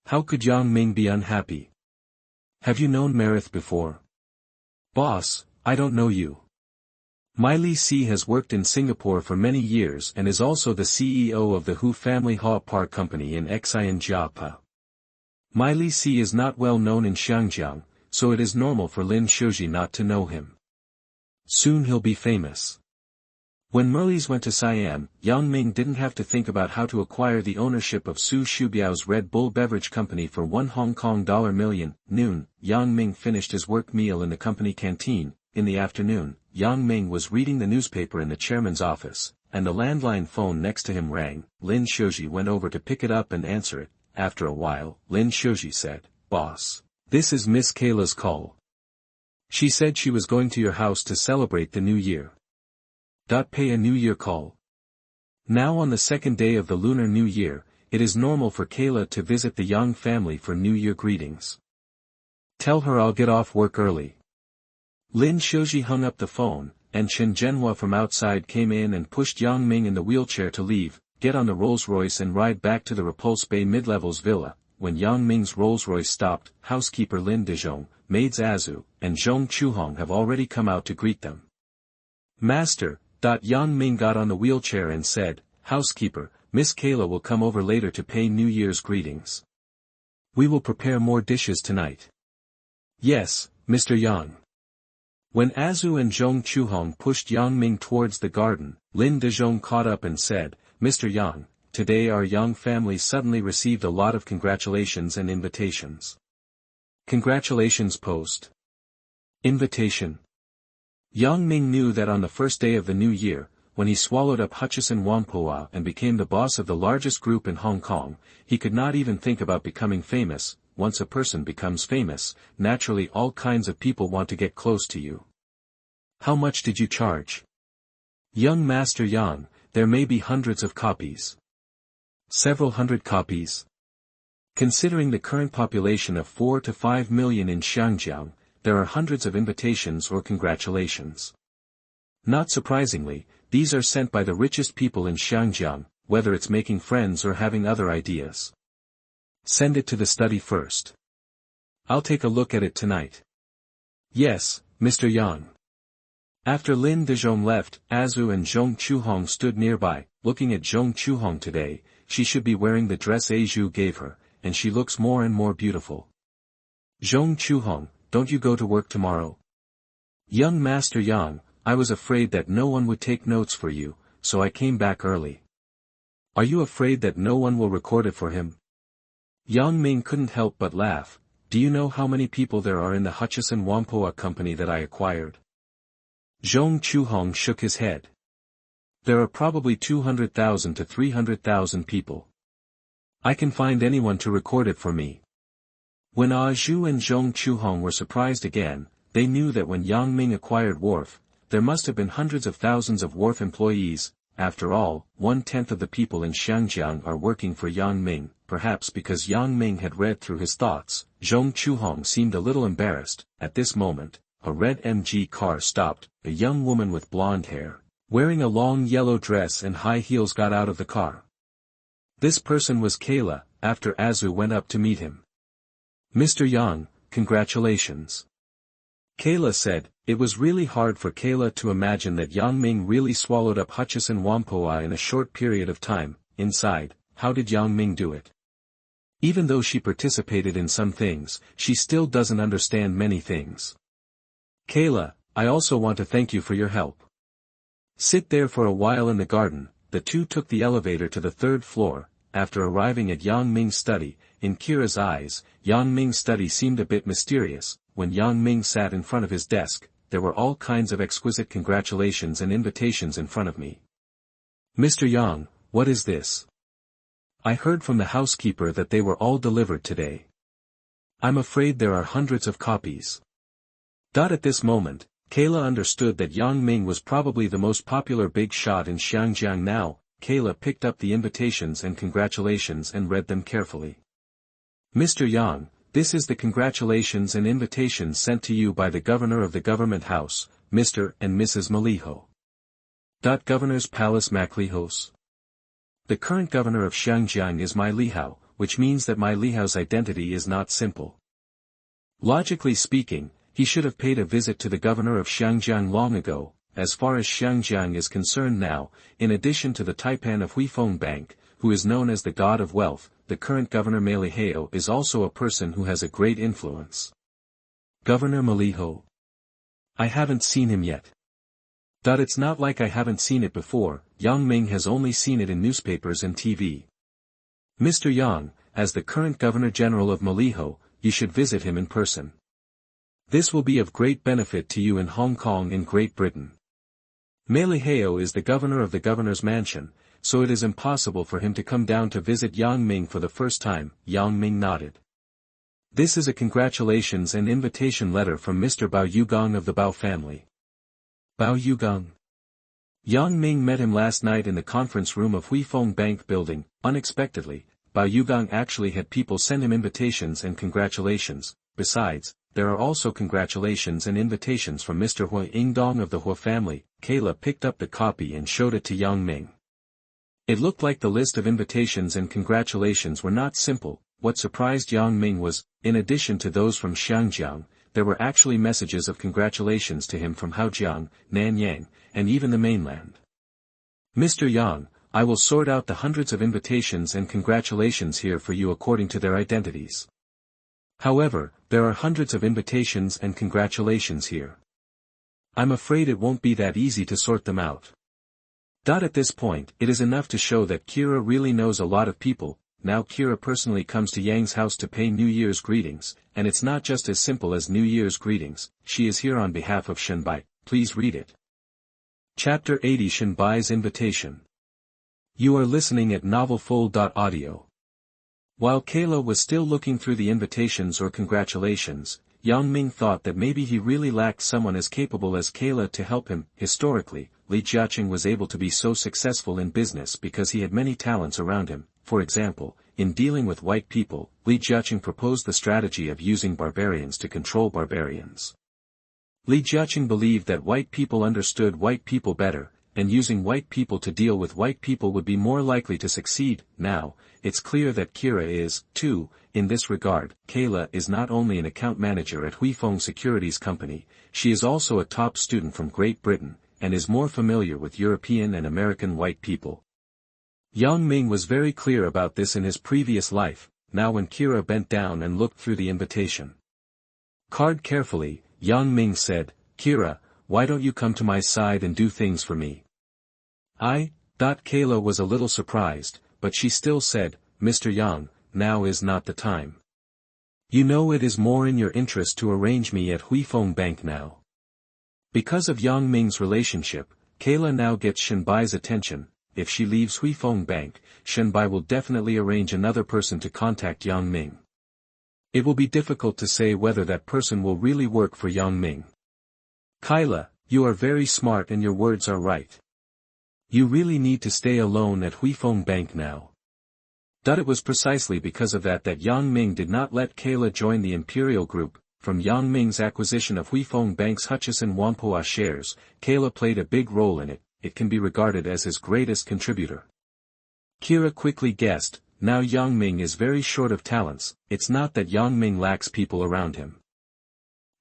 How could Yang Ming be unhappy? Have you known Merisi before? Boss, I don't know you. Merisi has worked in Singapore for many years and is also the CEO of the Hu family Haw Par company in Xiangjiang. Merisi is not well known in Xiangjiang, so it is normal for Lin Shouji not to know him. Soon he'll be famous. When Merisi went to Siam, Yang Ming didn't have to think about how to acquire the ownership of Su Shubiao's Red Bull beverage company for $1 Hong Kong million. Noon, Yang Ming finished his work meal in the company canteen. In the afternoon, Yang Ming was reading the newspaper in the chairman's office, and the landline phone next to him rang. Lin Shouji went over to pick it up and answer it. After a while, Lin Shouji said, Boss, this is Miss Kayla's call. She said she was going to your house to celebrate the new year. Pay a New Year call. Now on the second day of the Lunar New Year, it is normal for Kayla to visit the Yang family for New Year greetings. Tell her I'll get off work early. Lin Shouji hung up the phone, and Chen Zhenhua from outside came in and pushed Yang Ming in the wheelchair to leave, get on the Rolls-Royce and ride back to the Repulse Bay Mid-Levels villa. When Yang Ming's Rolls-Royce stopped, housekeeper Lin Dezhong, maids Azu, and Zhong Chuhong have already come out to greet them. Master. Yang Ming got on the wheelchair and said, "Housekeeper, Miss Kayla will come over later to pay New Year's greetings. We will prepare more dishes tonight." "Yes, Mr. Yang." When Azu and Zhong Chuhong pushed Yang Ming towards the garden, Lin Dezhong caught up and said, "Mr. Yang, today our Yang family suddenly received a lot of congratulations and invitations." Congratulations post. Invitation. Yang Ming knew that on the first day of the new year, when he swallowed up Hutchison Whampoa and became the boss of the largest group in Hong Kong, he could not even think about becoming famous. Once a person becomes famous, naturally all kinds of people want to get close to you. "How much did you charge?" "Young Master Yang, there may be hundreds of copies." "Several hundred copies?" Considering the current population of 4 to 5 million in Xiangjiang, there are hundreds of invitations or congratulations. Not surprisingly, these are sent by the richest people in Xiangjiang, whether it's making friends or having other ideas. "Send it to the study first. I'll take a look at it tonight." "Yes, Mr. Yang." After Lin Dezhong left, Azu and Zhong Chuhong stood nearby, looking at Zhong Chuhong today. She should be wearing the dress Azu gave her, and she looks more and more beautiful. "Zhong Chuhong, don't you go to work tomorrow?" "Young Master Yang, I was afraid that no one would take notes for you, so I came back early." "Are you afraid that no one will record it for him?" Yang Ming couldn't help but laugh. "Do you know how many people there are in the Hutchison Whampoa company that I acquired?" Zhong Chuhong shook his head. "There are probably 200,000 to 300,000 people. I can find anyone to record it for me." When Azu and Zhong Chuhong were surprised again, they knew that when Yang Ming acquired Wharf, there must have been hundreds of thousands of Wharf employees. After all, 1/10 of the people in Xiangjiang are working for Yang Ming. Perhaps because Yang Ming had read through his thoughts, Zhong Chuhong seemed a little embarrassed. At this moment, a red MG car stopped. A young woman with blonde hair, wearing a long yellow dress and high heels, got out of the car. This person was Kayla. After Azu went up to meet him. "Mr. Yang, congratulations." Kayla said. It was really hard for Kayla to imagine that Yang Ming really swallowed up Hutchison Whampoa in a short period of time. Inside, how did Yang Ming do it? Even though she participated in some things, she still doesn't understand many things. "Kayla, I also want to thank you for your help. Sit there for a while in the garden." The two took the elevator to the 3rd floor. After arriving at Yang Ming's study, in Kira's eyes, Yang Ming's study seemed a bit mysterious. When Yang Ming sat in front of his desk, there were all kinds of exquisite congratulations and invitations in front of me. "Mr. Yang, what is this? I heard from the housekeeper that they were all delivered today. I'm afraid there are hundreds of copies." At this moment, Kayla understood that Yang Ming was probably the most popular big shot in Xiangjiang now. Kayla picked up the invitations and congratulations and read them carefully. "Mr. Yang, this is the congratulations and invitations sent to you by the governor of the government house, Mr. and Mrs. Maliho. Governor's Palace Maklihos. The current governor of Xiangjiang is my Lihao, which means that my Lihao's identity is not simple. Logically speaking, he should have paid a visit to the governor of Xiangjiang long ago. As far as Xiangjiang is concerned now, in addition to the taipan of Huifeng Bank, who is known as the god of wealth, the current governor Maliho is also a person who has a great influence." "Governor Maliho? I haven't seen him yet." It's not like I haven't seen it before. Yang Ming has only seen it in newspapers and TV. "Mr. Yang, as the current Governor General of Maliho, you should visit him in person. This will be of great benefit to you in Hong Kong and Great Britain. Maliho is the governor of the governor's mansion, so it is impossible for him to come down to visit Yang Ming for the first time." Yang Ming nodded. "This is a congratulations and invitation letter from Mr. Bao Yugong of the Bao family." "Bao Yugong?" Yang Ming met him last night in the conference room of Huifeng Bank building. Unexpectedly, Bao Yugong actually had people send him invitations and congratulations. Besides, there are also congratulations and invitations from Mr. Hua Yingdong of the Hua family. Kayla picked up the copy and showed it to Yang Ming. It looked like the list of invitations and congratulations were not simple. What surprised Yang Ming was, in addition to those from Xiangjiang, there were actually messages of congratulations to him from Haojiang, Nanyang, and even the mainland. Mr. Yang, I will sort out the hundreds of invitations and congratulations here for you according to their identities. However, there are hundreds of invitations and congratulations here. I'm afraid it won't be that easy to sort them out. At this point, it is enough to show that Kira really knows a lot of people. Now Kira personally comes to Yang's house to pay New Year's greetings, and it's not just as simple as New Year's greetings. She is here on behalf of Shenbai. Please read it. Chapter 80 Shenbai's Invitation. You are listening at novelfull.audio. While Kayla was still looking through the invitations or congratulations, Yang Ming thought that maybe he really lacked someone as capable as Kayla to help him. Historically, Li Jiaqing was able to be so successful in business because he had many talents around him. For example, in dealing with white people, Li Jiaqing proposed the strategy of using barbarians to control barbarians. Li Jiaqing believed that white people understood white people better, and using white people to deal with white people would be more likely to succeed. Now, it's clear that Kira is, too, in this regard. Kayla is not only an account manager at Huifeng Securities Company, she is also a top student from Great Britain, and is more familiar with European and American white people. Yang Ming was very clear about this in his previous life. Now when Kira bent down and looked through the invitation card carefully, Yang Ming said, Kira, why don't you come to my side and do things for me? Kayla was a little surprised, but she still said, Mr. Yang, now is not the time. You know it is more in your interest to arrange me at Huifeng Bank now. Because of Yang Ming's relationship, Kayla now gets Shenbai's attention. If she leaves Huifeng Bank, Shenbai will definitely arrange another person to contact Yang Ming. It will be difficult to say whether that person will really work for Yang Ming. Kayla, you are very smart and your words are right. You really need to stay alone at Huifeng Bank now. It was precisely because of that Yang Ming did not let Kayla join the Imperial Group. From Yang Ming's acquisition of Huifeng Bank's Hutchison Whampoa shares, Kayla played a big role in it. It can be regarded as his greatest contributor. Kira quickly guessed, now Yang Ming is very short of talents. It's not that Yang Ming lacks people around him.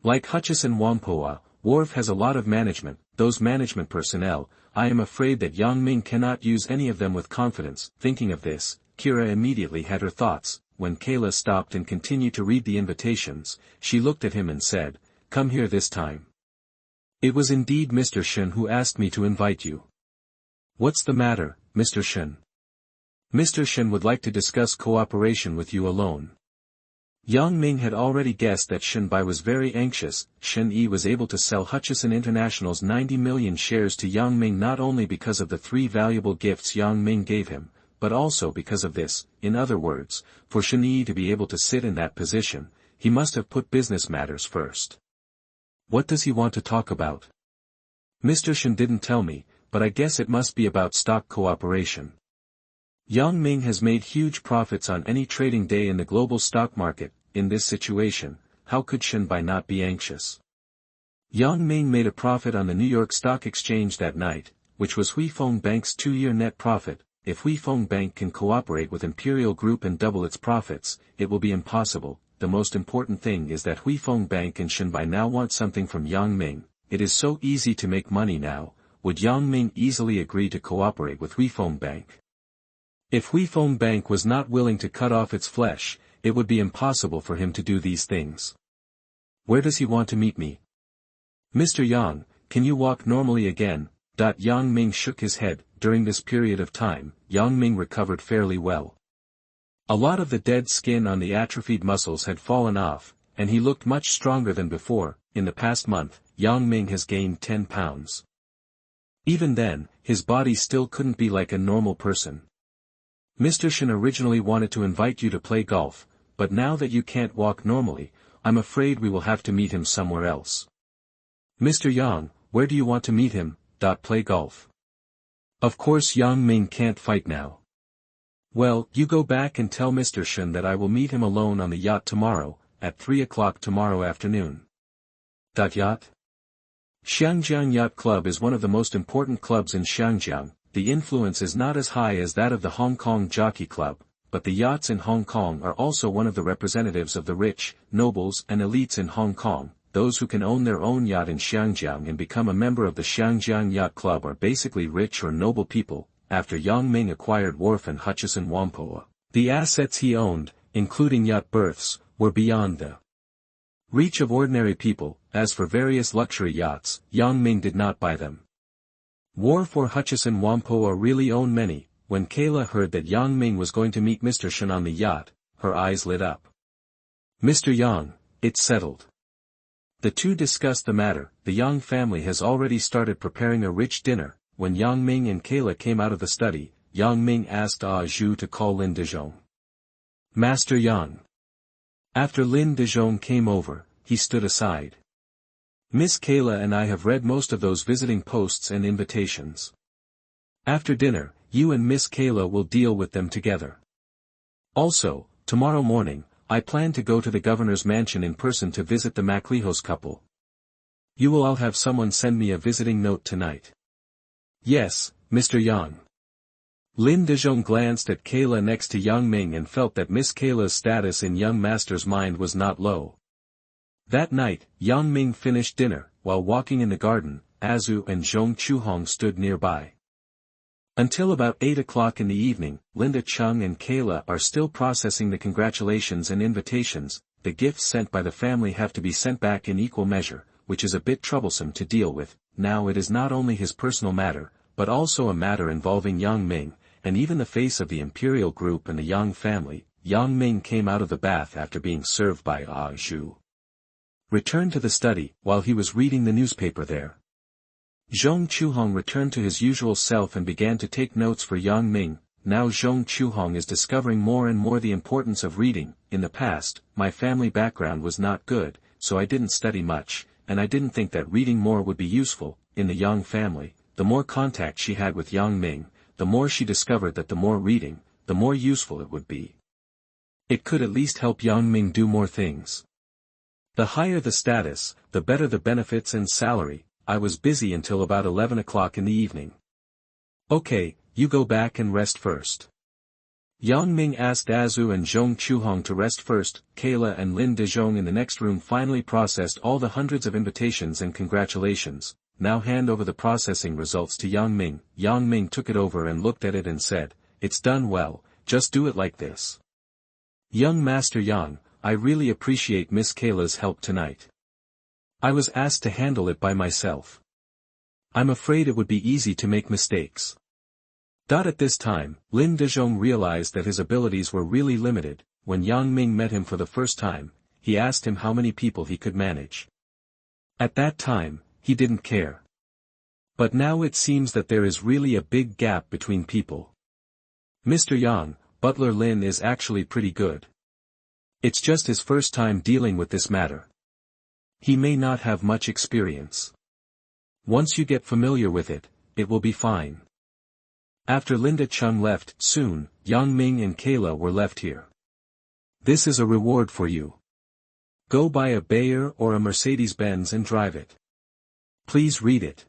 Like Hutchison Whampoa, Wharf has a lot of management, those management personnel. I am afraid that Yang Ming cannot use any of them with confidence. Thinking of this, Kira immediately had her thoughts. When Kayla stopped and continued to read the invitations, she looked at him and said, Come here this time. It was indeed Mr. Shen who asked me to invite you. What's the matter, Mr. Shen? Mr. Shen would like to discuss cooperation with you alone. Yang Ming had already guessed that Shenbai was very anxious. Shen Yi was able to sell Hutchison International's 90 million shares to Yang Ming not only because of the 3 valuable gifts Yang Ming gave him, but also because of this. In other words, for Shen Yi to be able to sit in that position, he must have put business matters first. What does he want to talk about? Mr. Shen didn't tell me, but I guess it must be about stock cooperation. Yang Ming has made huge profits on any trading day in the global stock market. In this situation, how could Shenbai not be anxious? Yang Ming made a profit on the New York Stock Exchange that night, which was Huifeng Bank's 2-year net profit. If Huifeng Bank can cooperate with Imperial Group and double its profits, it will be impossible. The most important thing is that Huifeng Bank and Shenbai now want something from Yang Ming. It is so easy to make money now. Would Yang Ming easily agree to cooperate with Huifeng Bank? If Huifeng Bank was not willing to cut off its flesh, it would be impossible for him to do these things. Where does he want to meet me? Mr. Yang, can you walk normally again? Yang Ming shook his head. During this period of time, Yang Ming recovered fairly well. A lot of the dead skin on the atrophied muscles had fallen off, and he looked much stronger than before. In the past month, Yang Ming has gained 10 pounds. Even then, his body still couldn't be like a normal person. Mr. Shen originally wanted to invite you to play golf, but now that you can't walk normally, I'm afraid we will have to meet him somewhere else. Mr. Yang, where do you want to meet him? Play golf. Of course Yang Ming can't fight now. Well, you go back and tell Mr. Shen that I will meet him alone on the yacht tomorrow, at 3 o'clock tomorrow afternoon. Yacht? Xiangjiang Yacht Club is one of the most important clubs in Xiangjiang. The influence is not as high as that of the Hong Kong Jockey Club, but the yachts in Hong Kong are also one of the representatives of the rich, nobles and elites in Hong Kong. Those who can own their own yacht in Xiangjiang and become a member of the Xiangjiang Yacht Club are basically rich or noble people. After Yang Ming acquired Wharf and Hutchison Whampoa, the assets he owned, including yacht berths, were beyond the reach of ordinary people. As for various luxury yachts, Yang Ming did not buy them. Wharf or Hutchison Whampoa really own many. When Kayla heard that Yang Ming was going to meet Mr. Shen on the yacht, her eyes lit up. Mr. Yang, it's settled. The two discussed the matter. The Yang family has already started preparing a rich dinner. When Yang Ming and Kayla came out of the study, Yang Ming asked Zhu to call Lin Dezhong. Master Yang. After Lin Dezhong came over, he stood aside. Miss Kayla and I have read most of those visiting posts and invitations. After dinner, you and Miss Kayla will deal with them together. Also, tomorrow morning, I plan to go to the governor's mansion in person to visit the MacLehos couple. You will all have someone send me a visiting note tonight. Yes, Mr. Yang. Lin Dezhong glanced at Kayla next to Yang Ming and felt that Miss Kayla's status in young master's mind was not low. That night, Yang Ming finished dinner. While walking in the garden, Zhu and Zhong Chuhong stood nearby. Until about 8 o'clock in the evening, Linda Chung and Kayla are still processing the congratulations and invitations. The gifts sent by the family have to be sent back in equal measure, which is a bit troublesome to deal with. Now it is not only his personal matter, but also a matter involving Yang Ming, and even the face of the imperial group and the Yang family. Yang Ming came out of the bath after being served by Zhu. Returned to the study. While he was reading the newspaper there, Zhong Chuhong returned to his usual self and began to take notes for Yang Ming. Now Zhong Chuhong is discovering more and more the importance of reading. In the past, my family background was not good, so I didn't study much, and I didn't think that reading more would be useful. In the Yang family, the more contact she had with Yang Ming, the more she discovered that the more reading, the more useful it would be. It could at least help Yang Ming do more things. The higher the status, the better the benefits and salary. I was busy until about 11 o'clock in the evening. Okay, you go back and rest first. Yang Ming asked Zhu and Zhong Chuhong to rest first. Kayla and Lin Dezhong in the next room finally processed all the hundreds of invitations and congratulations. Now hand over the processing results to Yang Ming. Yang Ming took it over and looked at it and said, "It's done well, just do it like this." Young Master Yang, I really appreciate Miss Kayla's help tonight. I was asked to handle it by myself. I'm afraid it would be easy to make mistakes. At this time, Lin Dezhong realized that his abilities were really limited. When Yang Ming met him for the first time, he asked him how many people he could manage. At that time, he didn't care. But now it seems that there is really a big gap between people. Mr. Yang, Butler Lin is actually pretty good. It's just his first time dealing with this matter. He may not have much experience. Once you get familiar with it, it will be fine. After Linda Chung left, soon, Yang Ming and Kayla were left here. This is a reward for you. Go buy a Bayer or a Mercedes-Benz and drive it. Please read it.